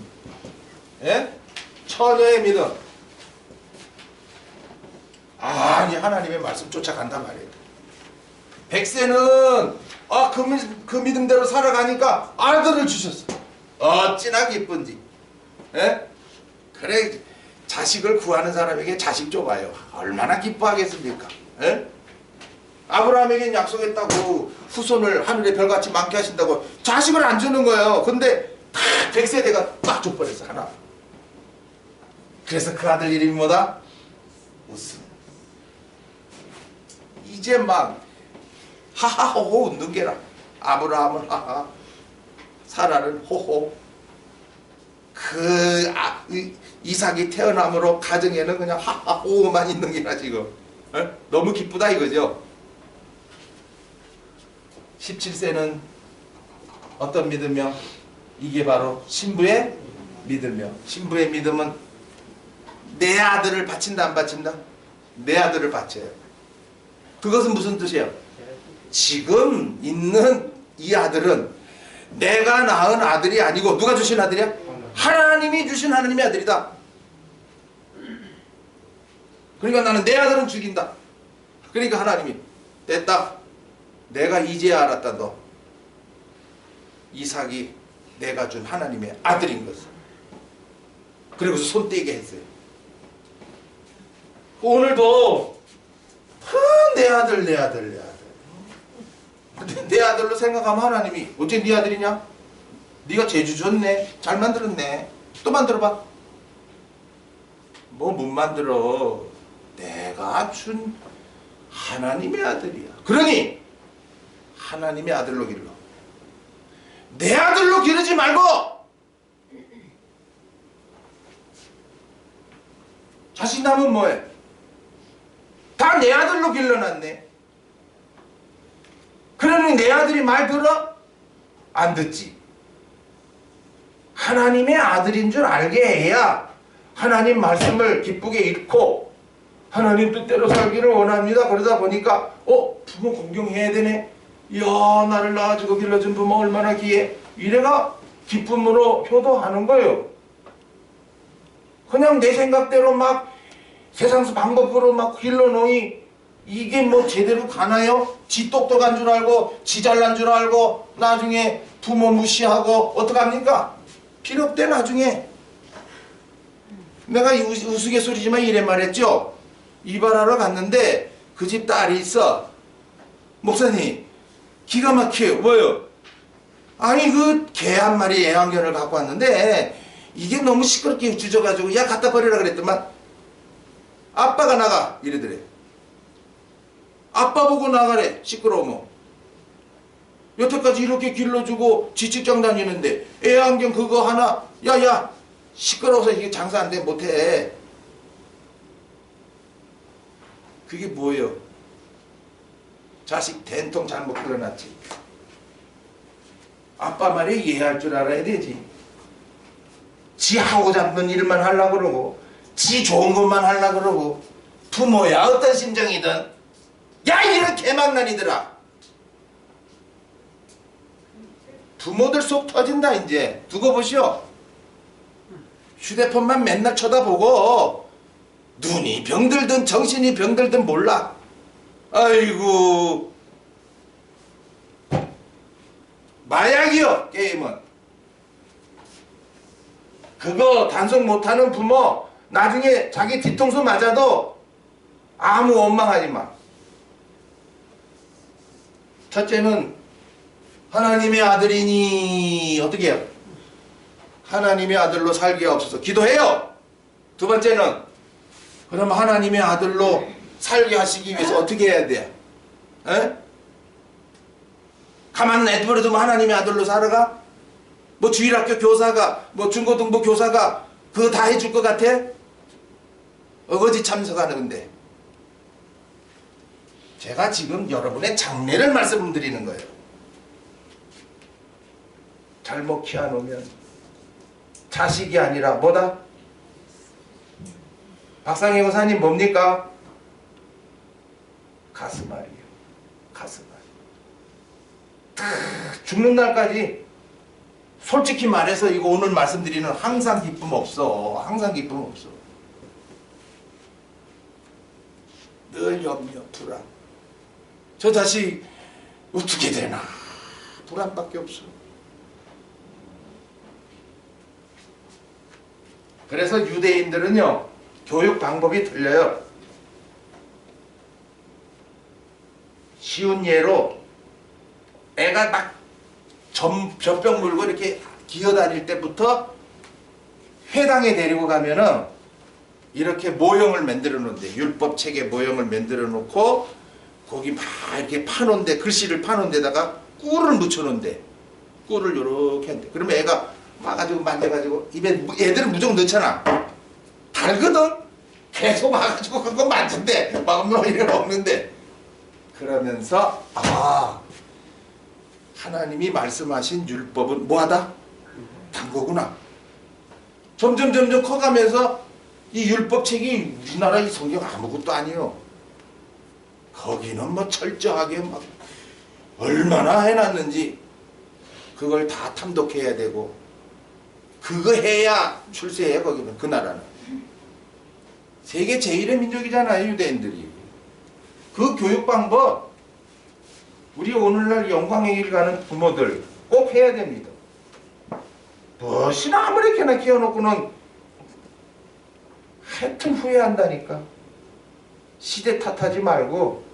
처녀의 믿음. 아니 하나님의 말씀 쫓아간단 말이에요. 100세는 그 믿음대로 살아가니까 아들을 주셨어. 어찌나 기쁜지. 그래 자식을 구하는 사람에게 자식 줘봐요. 얼마나 기뻐하겠습니까? 아브라함에겐 약속했다고 후손을 하늘의 별같이 많게 하신다고 자식을 안 주는 거예요. 근데 다 100세대가 딱 줘버렸어 하나. 그래서 그 아들 이름이 뭐다? 웃음. 이제 막 하하호호 웃는 게라. 아브라함은 하하, 사라는 호호. 이삭이 태어남으로 가정에는 그냥 하하호호만 있는 게라 지금. 너무 기쁘다 이거죠. 17세는 어떤 믿음이요? 이게 바로 신부의 믿음이요. 신부의 믿음은 내 아들을 바친다 안 바친다? 내 아들을 바쳐요. 그것은 무슨 뜻이에요? 지금 있는 이 아들은 내가 낳은 아들이 아니고 누가 주신 아들이야? 하나님이 주신 하나님의 아들이다. 그러니까 나는 내 아들은 죽인다. 그러니까 하나님이 됐다. 내가 이제야 알았다. 너 이삭이 내가 준 하나님의 아들인 것을. 그리고서 손 떼게 했어요. 오늘도 내 아들 내 아들 내 아들 내 아들로 생각하면 하나님이 어째 네 아들이냐? 네가 재주 줬네. 잘 만들었네. 또 만들어봐. 뭐 못 만들어. 내가 준 하나님의 아들이야. 그러니 하나님의 아들로 길러. 내 아들로 기르지 말고 자식 남은 뭐해? 다 내 아들로 길러놨네. 그러니 내 아들이 말 들어? 안 듣지. 하나님의 아들인 줄 알게 해야 하나님 말씀을 기쁘게 읽고 하나님 뜻대로 살기를 원합니다. 그러다 보니까 부모 공경해야 되네. 이야 나를 낳아주고 길러준 부모 얼마나 귀해. 이래가 기쁨으로 효도하는 거예요. 그냥 내 생각대로 막 세상 방법으로 막 길러놓이 이게 뭐 제대로 가나요? 지 똑똑한 줄 알고 지 잘난 줄 알고 나중에 부모 무시하고 어떡합니까? 필요 없대 나중에. 내가 우스갯소리지만 이래 말했죠. 이발하러 갔는데 그 집 딸이 있어. 목사님 기가 막혀요. 뭐요? 아니 그 개 한 마리 애완견을 갖고 왔는데 이게 너무 시끄럽게 짖어가지고 야 갖다 버리라 그랬더만 아빠가 나가 이러더래. 아빠 보고 나가래. 시끄러우면. 여태까지 이렇게 길러주고 지직장 다니는데 애완견 그거 하나 야야 시끄러워서 이게 장사 안 돼 못해. 그게 뭐예요? 자식 된통 잘못 길러놨지. 아빠 말에 이해할 줄 알아야 되지. 지 하고자 하는 일만 하려고 그러고 지 좋은 것만 하려고 그러고 부모야 어떤 심정이든 야 이런 개망난이들아. 부모들 속 터진다 이제. 두고 보시오. 휴대폰만 맨날 쳐다보고 눈이 병들든 정신이 병들든 몰라. 아이고, 마약이요 게임은. 그거 단속 못하는 부모 나중에 자기 뒤통수 맞아도 아무 원망하지 마. 첫째는 하나님의 아들이니 어떻게 해요? 하나님의 아들로 살게 없어서 기도해요. 두 번째는 그럼 하나님의 아들로 살게 하시기 위해서 어떻게 해야 돼요? 에? 가만 내버려두면 하나님의 아들로 살아가? 뭐 주일학교 교사가 뭐 중고등부 교사가 그거 다 해줄 것 같아? 어거지 참석하는데. 제가 지금 여러분의 장래를 말씀드리는 거예요. 잘못 키워놓으면 자식이 아니라 뭐다? 박상희 고사님 뭡니까? 가슴앓이요. 가슴앓이. 죽는 날까지 솔직히 말해서 이거 오늘 말씀드리는 항상 기쁨 없어. 항상 기쁨 없어. 늘 염려, 불안. 저 자식 어떻게 되나? 불안밖에 없어. 그래서 유대인들은요, 교육 방법이 틀려요. 쉬운 예로 애가 막 젖병 물고 이렇게 기어다닐 때부터 회당에 데리고 가면은 이렇게 모형을 만들어 놓는데, 율법 책의 모형을 만들어 놓고 거기 막 이렇게 파놓은데, 글씨를 파놓은데다가 꿀을 묻혀 놓은데, 꿀을 요렇게 한대. 그러면 애가 와가지고 만져가지고 입에, 애들은 무조건 넣잖아. 달거든. 계속 와가지고 그거 만진대. 막 이래 먹는데. 그러면서 하나님이 말씀하신 율법은 뭐하다? 단 거구나. 점점 커가면서 이 율법책이 우리나라 이 성경 아무것도 아니요. 거기는 뭐 철저하게 막 얼마나 해놨는지 그걸 다 탐독해야 되고, 그거 해야 출세해요. 거기는, 그 나라는. 세계 제1의 민족이잖아요, 유대인들이. 그 교육 방법 우리 오늘날 영광의 길 가는 부모들 꼭 해야 됩니다. 무엇이나 아무렇게나 키워놓고는 하여튼 후회한다니까. 시대 탓하지 말고.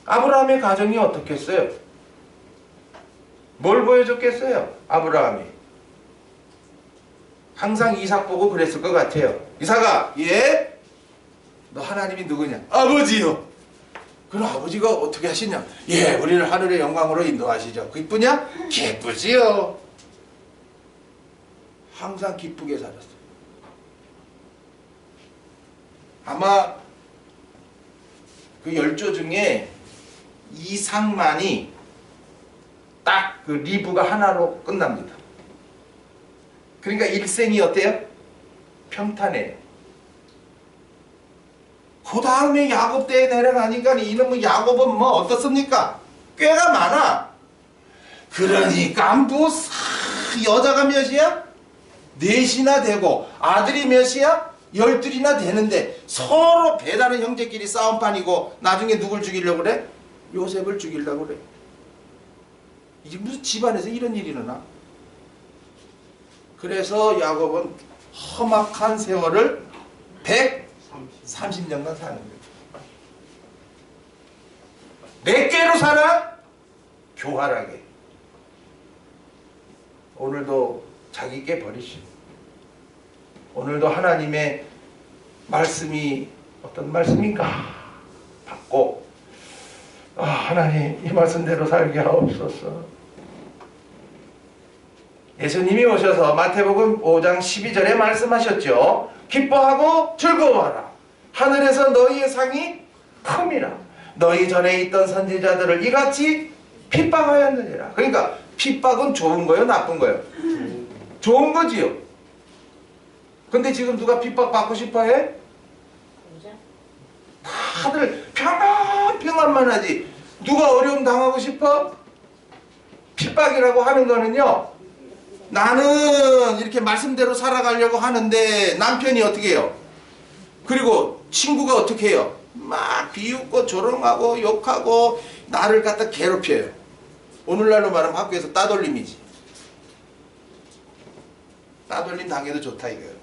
아브라함의 가정이 어떻겠어요? 뭘 보여줬겠어요? 아브라함이 항상 이삭 보고 그랬을 것 같아요. 이삭아, 예? 너 하나님이 누구냐? 아버지요. 그럼 아버지가 어떻게 하시냐? 예, 우리를 하늘의 영광으로 인도하시죠. 기쁘냐? 기쁘지요. 항상 기쁘게 살았어요. 아마 그 10조 중에 이삭만이 딱 그 리브가 하나로 끝납니다. 그러니까 일생이 어때요? 평탄해요. 그 다음에 야곱 때에 내려가니까 이놈의 야곱은 뭐 어떻습니까? 꽤가 많아. 그러니까 뭐 여자가 몇이야? 넷이나 되고 아들이 몇이야? 12이나 되는데 서로 배다른 형제끼리 싸움판이고 나중에 누굴 죽이려고 그래? 요셉을 죽이려고 그래. 이게 무슨 집안에서 이런 일이 일어나? 그래서 야곱은 험악한 세월을 130년간 사는 거예요. 몇 개로 살아? 교활하게. 오늘도 자기 께 버리시고, 오늘도 하나님의 말씀이 어떤 말씀인가 받고, 하나님 이 말씀대로 살게 하옵소서. 예수님이 오셔서 마태복음 5장 12절에 말씀하셨죠. 기뻐하고 즐거워하라. 하늘에서 너희의 상이 큼이라. 너희 전에 있던 선지자들을 이같이 핍박하였느니라. 그러니까 핍박은 좋은 거예요, 나쁜 거예요? 좋은 거지요. 근데 지금 누가 핍박받고 싶어해? 다들 평안만 하지. 누가 어려움 당하고 싶어? 핍박이라고 하는 거는요, 나는 이렇게 말씀대로 살아가려고 하는데 남편이 어떻게 해요? 그리고 친구가 어떻게 해요? 막 비웃고 조롱하고 욕하고 나를 갖다 괴롭혀요. 오늘날로 말하면 학교에서 따돌림이지. 따돌림 당해도 좋다 이거예요.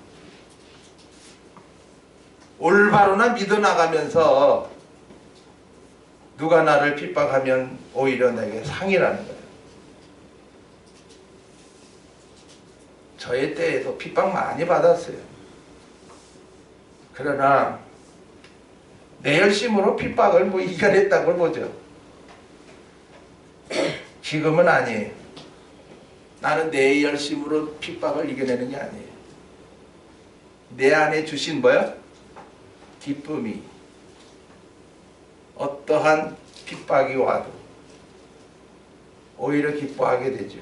올바로나 믿어나가면서 누가 나를 핍박하면 오히려 내게 상이라는 거예요. 저의 때에도 핍박 많이 받았어요. 그러나 내 열심으로 핍박을 뭐 이겨냈다고 보죠. 지금은 아니에요. 나는 내 열심으로 핍박을 이겨내는 게 아니에요. 내 안에 주신 뭐야? 기쁨이 어떠한 핍박이 와도 오히려 기뻐하게 되죠.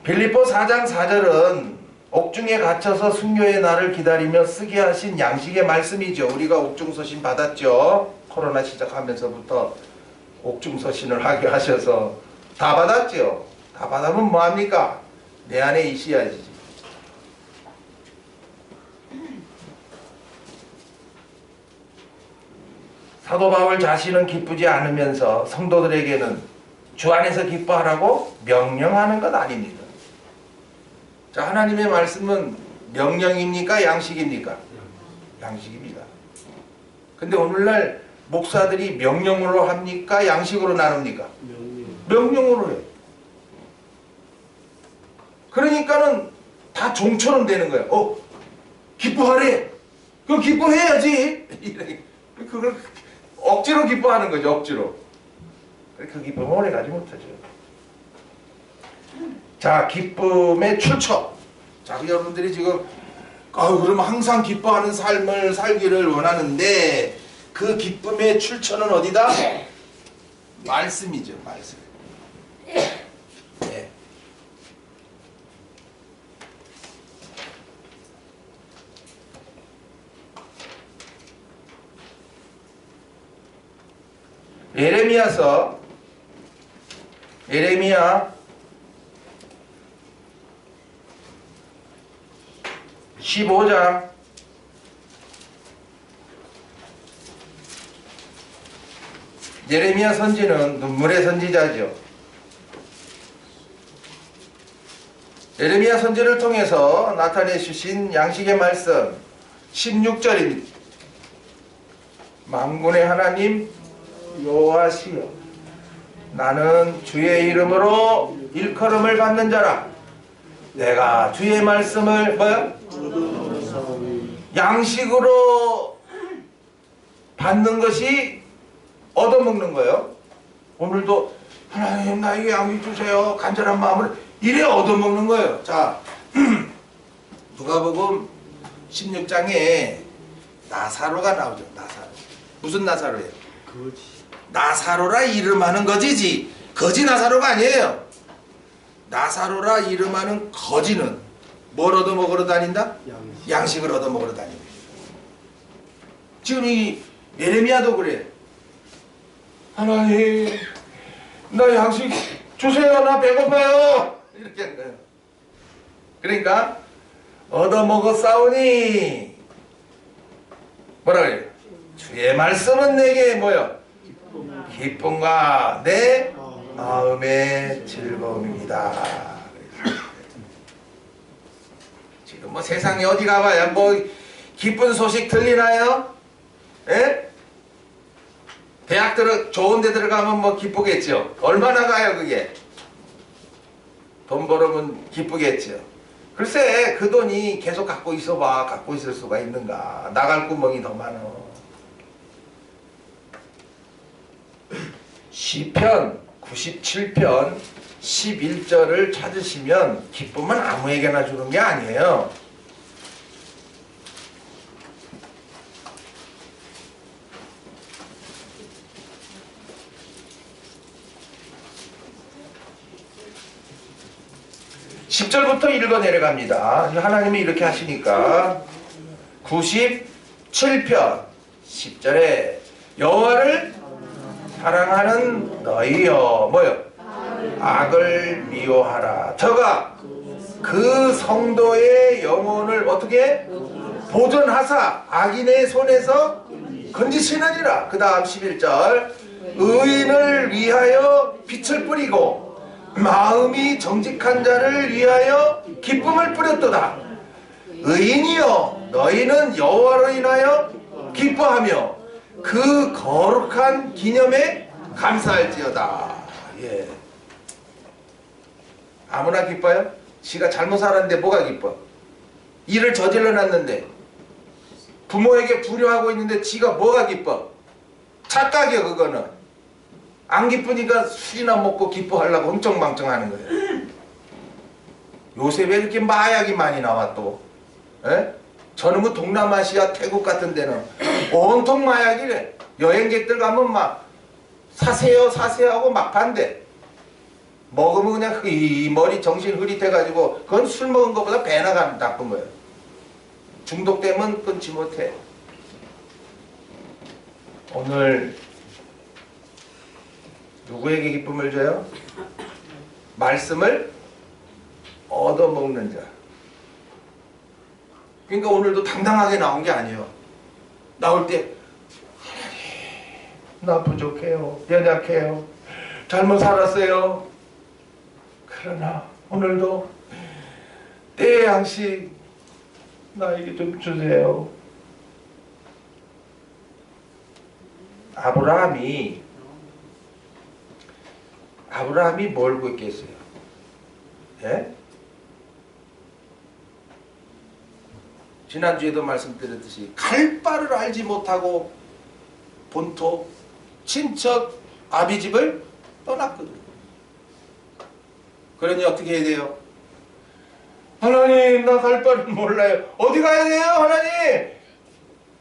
빌립보 4장 4절은 옥중에 갇혀서 순교의 날을 기다리며 쓰게 하신 양식의 말씀이죠. 우리가 옥중서신 받았죠. 코로나 시작하면서부터 옥중서신을 하게 하셔서 다 받았죠. 다 받으면 뭐합니까? 내 안에 있어야지. 사도 바울 자신은 기쁘지 않으면서 성도들에게는 주 안에서 기뻐하라고 명령하는 것 아닙니다. 자, 하나님의 말씀은 명령입니까? 양식입니까? 양식입니다. 근데 오늘날 목사들이 명령으로 합니까? 양식으로 나눕니까? 명령으로 해요. 그러니까는 다 종처럼 되는 거예요. 기뻐하래. 그럼 기뻐해야지. 그걸 억지로 기뻐하는 거죠. 억지로. 그 기쁨을 오래 가지 못하죠. 자, 기쁨의 출처. 자, 여러분들이 지금 그러면 항상 기뻐하는 삶을 살기를 원하는데 그 기쁨의 출처는 어디다? 말씀이죠. 말씀. 네. 예레미야 15장 '예레미야 선지는 눈물의 선지자죠. 예레미야 선지를 통해서 나타내 주신 양식의 말씀 16절입니다. 만군의 하나님 여호와시여, 나는 주의 이름으로 일컬음을 받는 자라. 내가 주의 말씀을 양식으로 받는 것이 얻어먹는 거예요. 오늘도 하나님 나에게 양식 주세요. 간절한 마음으로 이래 얻어먹는 거예요. 자, 누가복음 16장에 나사로가 나오죠. 나사로. 무슨 나사로예요? 나사로라 이름하는 거지지 거지 나사로가 아니에요. 나사로라 이름하는 거지는 뭘 얻어먹으러 다닌다? 양식을 얻어먹으러 다닙니다. 지금 이 예레미야도 그래. 하나님 나 양식 주세요. 나 배고파요. 이렇게 한 거예요. 그러니까 얻어먹었사오니 뭐라 그래요? 주의 말씀은 내게 뭐요? 기쁨과 내 마음의 즐거움입니다. 지금 뭐 세상에 어디 가봐야 뭐 기쁜 소식 들리나요? 예? 대학 좋은 데 들어가면 뭐 기쁘겠죠. 얼마나 가요 그게? 돈 벌으면 기쁘겠죠. 글쎄 그 돈이 계속 갖고 있어봐. 갖고 있을 수가 있는가? 나갈 구멍이 더 많어. 시편 97편 11절을 찾으시면 기쁨은 아무에게나 주는 게 아니에요. (10절부터) 읽어 내려갑니다. 하나님이 이렇게 하시니까 97편 10절에 여호와를 사랑하는 너희여 뭐요? 악을 미워하라. 저가 그 성도의 영혼을 어떻게 보존하사 악인의 손에서 건지시느니라. 그 다음 11절 의인을 위하여 빛을 뿌리고 마음이 정직한 자를 위하여 기쁨을 뿌렸도다. 의인이여 너희는 여호와로 인하여 기뻐하며 그 거룩한 기념에 감사할지어다. 예. 아무나 기뻐요? 지가 잘못 살았는데 뭐가 기뻐? 일을 저질러 놨는데 부모에게 불효하고 있는데 지가 뭐가 기뻐? 착각이야 그거는. 안 기쁘니까 술이나 먹고 기뻐하려고 흥청망청하는 거예요. 요새 왜 이렇게 마약이 많이 나와 또? 에? 저놈의 동남아시아 태국 같은 데는 온통 마약이래. 여행객들 가면 막 사세요 사세요 하고 막 판대. 먹으면 그냥 이 머리 정신 흐릿해가지고 그건 술 먹은 것보다 배나 나쁜 거예요. 중독되면 끊지 못해. 오늘 누구에게 기쁨을 줘요? 말씀을 얻어먹는 자. 그러니까 오늘도 당당하게 나온 게 아니에요. 나올 때 하나님 나 부족해요. 연약해요. 잘못 살았어요. 그러나 오늘도 때의 양식 나에게 좀 주세요. 아브라함이 뭘 구했겠어요? 예? 지난주에도 말씀드렸듯이 갈 바를 알지 못하고 본토 친척 아비집을 떠났거든요. 그러니 어떻게 해야 돼요? 하나님 나 갈 바를 몰라요. 어디 가야 돼요 하나님?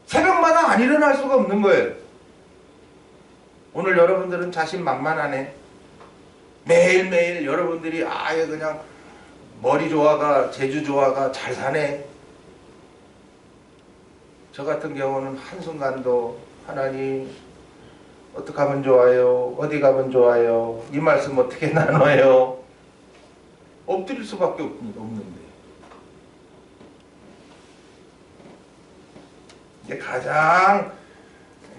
새벽마다 안 일어날 수가 없는 거예요. 오늘 여러분들은 자신만만하네. 매일매일 여러분들이 아예 그냥 머리 좋아가 재주 좋아가 잘 사네. 저 같은 경우는 한순간도 하나님 어떻게 하면 좋아요? 어디 가면 좋아요? 이 말씀 어떻게 나눠요? 엎드릴 수밖에 없는데. 이제 가장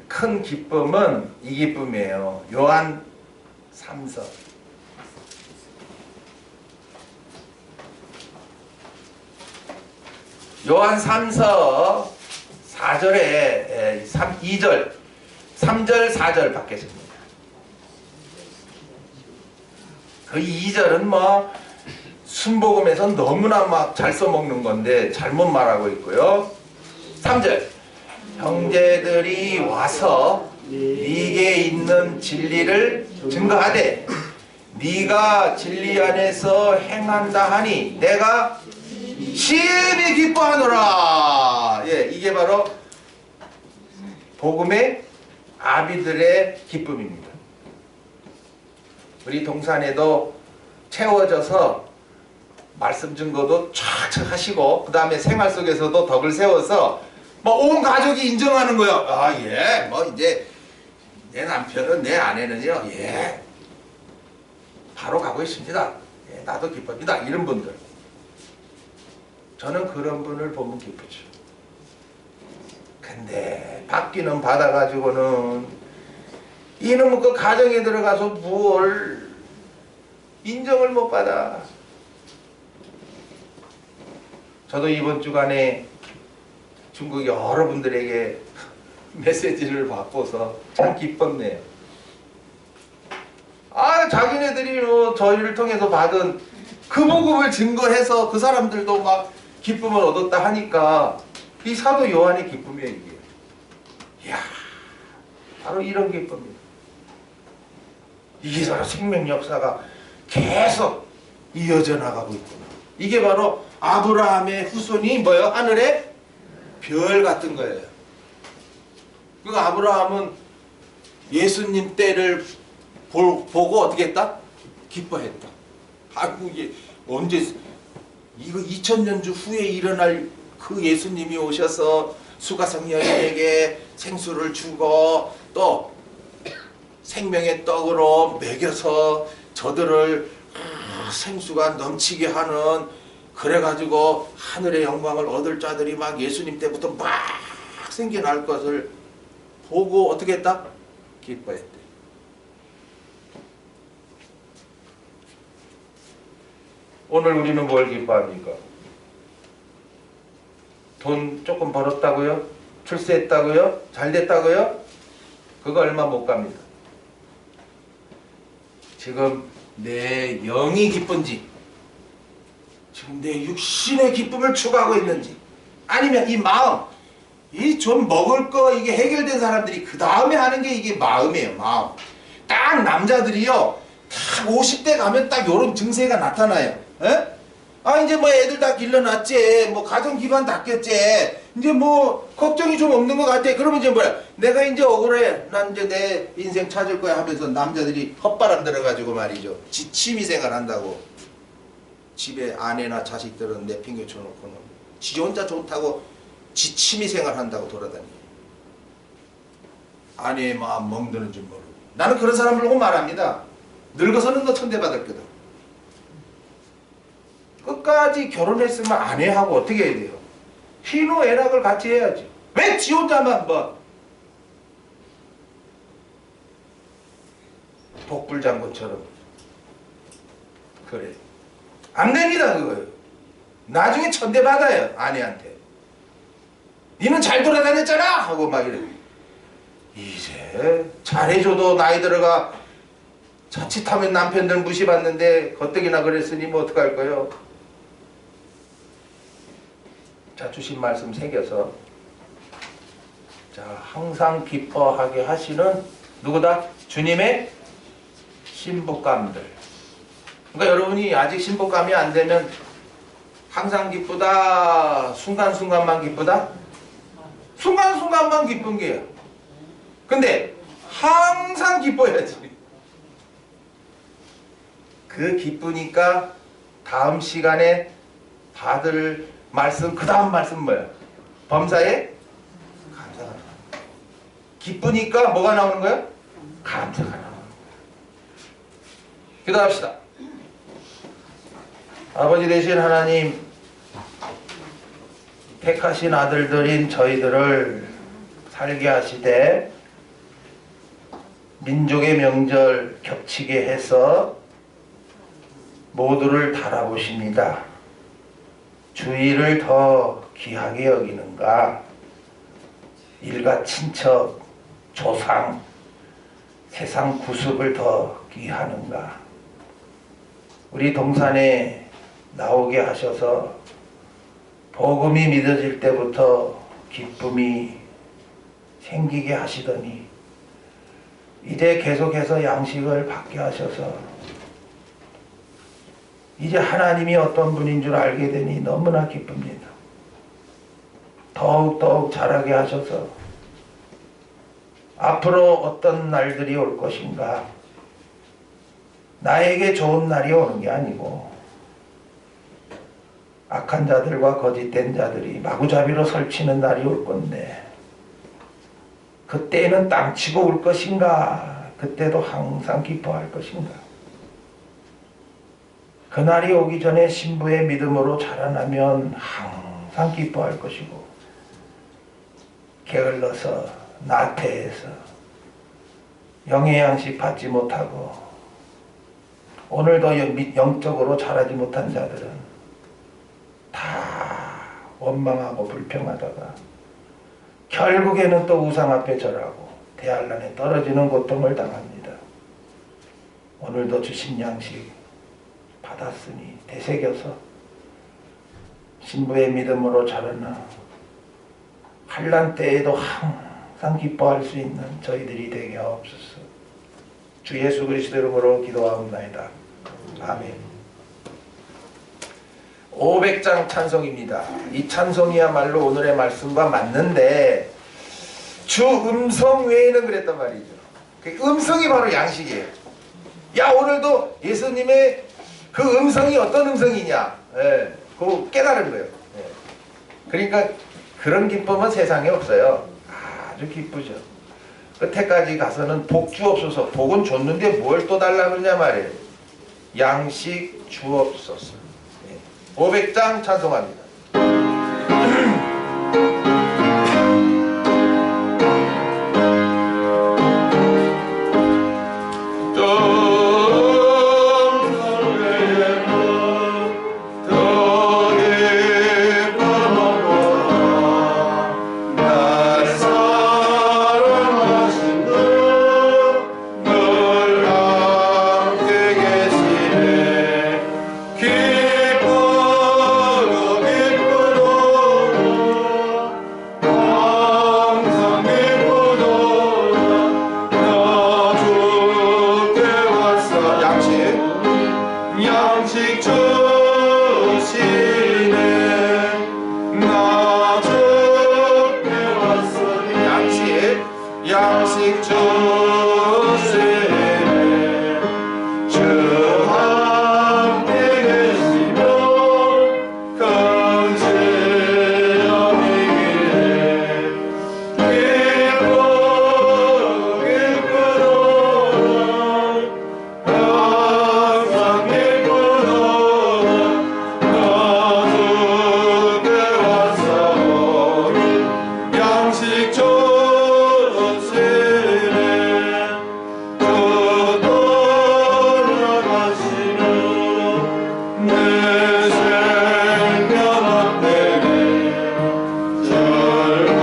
큰 기쁨은 이 기쁨이에요. 요한 3서. 요한 3서 4절에 2절 3절 4절 받겠습니다. 그 2절은 뭐 순복음에서 너무나 막 잘 써먹는 건데 잘못 말하고 있고요. 3절 형제들이 와서 네게 있는 진리를 증거하되 네가 진리 안에서 행한다 하니 내가 심히 기뻐하노라. 예, 이게 바로 복음의 아비들의 기쁨입니다. 우리 동산에도 채워져서 말씀 증거도 촥촥 하시고 그 다음에 생활 속에서도 덕을 세워서 뭐 온 가족이 인정하는 거예요. 아, 예, 뭐 이제 내 남편은 내 아내는요, 예, 바로 가고 있습니다. 예, 나도 기쁩니다. 이런 분들. 저는 그런 분을 보면 기쁘죠. 근데 받기는 받아가지고는 이놈의 그 가정에 들어가서 뭘 인정을 못 받아. 저도 이번 주간에 중국 여러분들에게 메시지를 받고서 참 기뻤네요. 아, 자기네들이 저희를 통해서 받은 그 복음을 증거해서 그 사람들도 막 기쁨을 얻었다 하니까 이 사도 요한의 기쁨이에요, 이게. 이야, 바로 이런 기쁨이에요. 이게 바로 생명 역사가 계속 이어져 나가고 있구나. 이게 바로 아브라함의 후손이 뭐예요? 하늘의 별 같은 거예요. 그 아브라함은 예수님 때를 보고 어떻게 했다? 기뻐했다. 아이고, 이게 언제 이거 2000년 주 후에 일어날 그 예수님이 오셔서 수가성 여인에게 생수를 주고 또 생명의 떡으로 먹여서 저들을 생수가 넘치게 하는, 그래가지고 하늘의 영광을 얻을 자들이 막 예수님 때부터 막 생겨날 것을 보고 어떻게 했다? 기뻐했대. 오늘 우리는 뭘 기뻐합니까? 돈 조금 벌었다고요? 출세했다고요? 잘 됐다고요? 그거 얼마 못 갑니다. 지금 내 영이 기쁜지, 지금 내 육신의 기쁨을 추구하고 있는지, 아니면 이 마음, 이 좀 먹을 거 이게 해결된 사람들이 그 다음에 하는 게 이게 마음이에요. 마음. 딱 남자들이요, 딱 50대 가면 딱 요런 증세가 나타나요. 에? 아, 이제 뭐 애들 다 길러놨지, 뭐 가정 기반 닦였지, 이제 뭐 걱정이 좀 없는 것 같아. 그러면 이제 뭐야, 내가 이제 억울해, 난 이제 내 인생 찾을 거야 하면서 남자들이 헛바람 들어가지고 말이죠, 지 취미생활 한다고 집에 아내나 자식들은 내팽겨 쳐놓고는 지 혼자 좋다고 지 취미생활 한다고 돌아다니. 아내의 마음 멍드는 줄 모르고. 나는 그런 사람을 보고 말합니다. 늙어서는 너 천대받았거든. 끝까지 결혼했으면 아내하고 어떻게 해야 돼요? 희노애락을 같이 해야지. 왜 지 혼자만 뭐 독불장군처럼. 그래, 안 됩니다. 그거요. 나중에 천대받아요, 아내한테. 니는 잘 돌아다녔잖아 하고 막 이래. 이제 잘해줘도 나이 들어가 자칫하면 남편들 무시받는데 가뜩이나 그랬으니 뭐 어떡할 거요. 자, 주신 말씀 새겨서, 자, 항상 기뻐하게 하시는 누구다? 주님의 신부감들. 그러니까 여러분이 아직 신부감이 안 되면 항상 기쁘다, 순간순간만 기쁘다? 순간순간만 기쁜 게야. 근데 항상 기뻐야지. 그 기쁘니까 다음 시간에 받을 말씀, 그 다음 말씀 뭐야? 범사에 감사가 나오는 거야. 기쁘니까 뭐가 나오는 거야? 감사가 나오는 거야. 기도합시다. 아버지 되신 하나님, 택하신 아들들인 저희들을 살게 하시되 민족의 명절 겹치게 해서 모두를 달아보십니다. 주의를 더 귀하게 여기는가? 일가 친척, 조상, 세상 구습을 더 귀하는가? 우리 동산에 나오게 하셔서 복음이 믿어질 때부터 기쁨이 생기게 하시더니 이제 계속해서 양식을 받게 하셔서 이제 하나님이 어떤 분인 줄 알게 되니 너무나 기쁩니다. 더욱더욱 자라게 하셔서 앞으로 어떤 날들이 올 것인가, 나에게 좋은 날이 오는 게 아니고 악한 자들과 거짓된 자들이 마구잡이로 설치는 날이 올 건데 그때는 땅치고 올 것인가, 그때도 항상 기뻐할 것인가. 그날이 오기 전에 신부의 믿음으로 자라나면 항상 기뻐할 것이고, 게을러서 나태해서 영의 양식 받지 못하고 오늘도 영적으로 자라지 못한 자들은 다 원망하고 불평하다가 결국에는 또 우상 앞에 절하고 대환란에 떨어지는 고통을 당합니다. 오늘도 주신 양식 받았으니 되새겨서 신부의 믿음으로 자라나 환난 때에도 항상 기뻐할 수 있는 저희들이 되게 하옵소서. 주 예수 그리스도 이름으로 기도하옵나이다. 아멘. 500장 찬송입니다. 이 찬송이야말로 오늘의 말씀과 맞는데 주 음성 외에는 그랬단 말이죠. 그 음성이 바로 양식이에요. 야, 오늘도 예수님의 그 음성이 어떤 음성이냐, 예, 그거 깨달은 거예요. 예. 그러니까 그런 기쁨은 세상에 없어요. 아주 기쁘죠. 끝에까지 가서는 복 주옵소서, 복은 줬는데 뭘 또 달라 그러냐 말이에요. 양식 주옵소서. 500장 찬송합니다. 양식 주시네 나 주께 왔으니 양식 주시네 주 함께 계시며 건지어이기에 양식 주시네 주 돌아가시는 내 생명 앞에 즐거고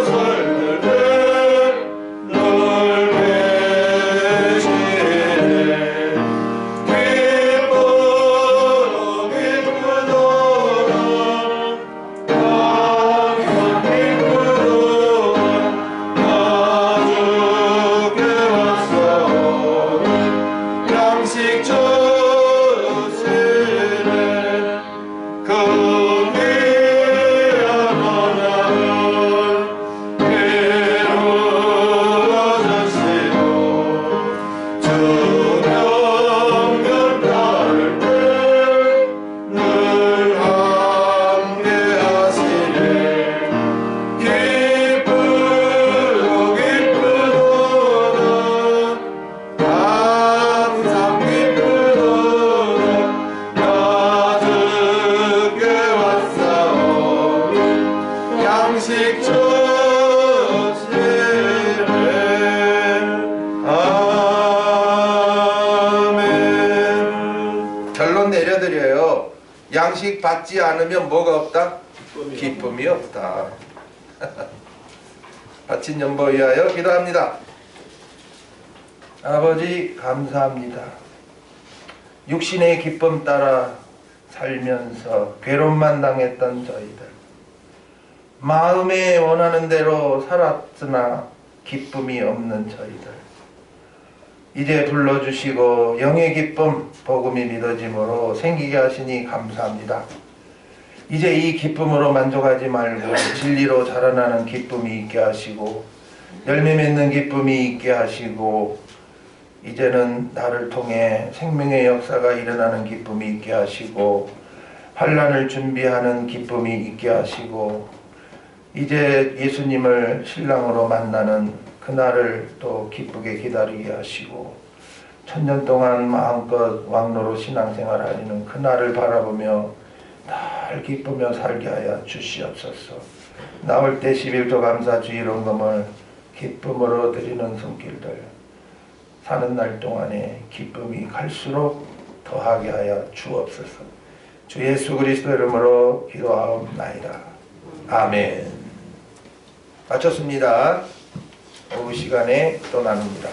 설뜰 늘 계시네 양식 주시네 그 귀한 언약을 이루어주시고 주 명령 따를 때 늘 함께 하시네 기쁘도다 항상 기쁘도다 나 주께 왔사오니 양식 주시네 아멘. 결론 내려드려요. 양식 받지 않으면 뭐가 없다? 기쁨이 없다. 바친 연보 위하여 기도합니다. 아버지 감사합니다. 육신의 기쁨 따라 살면서 괴롭만 당했던 저희들, 마음에 원하는 대로 살았으나 기쁨이 없는 저희들, 이제 불러주시고 영의 기쁨 복음이 믿어짐으로 생기게 하시니 감사합니다. 이제 이 기쁨으로 만족하지 말고 진리로 자라나는 기쁨이 있게 하시고 열매 맺는 기쁨이 있게 하시고 이제는 나를 통해 생명의 역사가 일어나는 기쁨이 있게 하시고 환난을 준비하는 기쁨이 있게 하시고 이제 예수님을 신랑으로 만나는 그날을 또 기쁘게 기다리게 하시고 천년 동안 마음껏 왕로로 신앙생활하는 그날을 바라보며 늘 기쁘며 살게 하여 주시옵소서. 나올 때 11조 감사 주일 헌금을 기쁨으로 드리는 손길들, 사는 날 동안에 기쁨이 갈수록 더하게 하여 주옵소서. 주 예수 그리스도 이름으로 기도하옵나이다. 아멘. 마쳤습니다. 오후 시간에 또 나눕니다.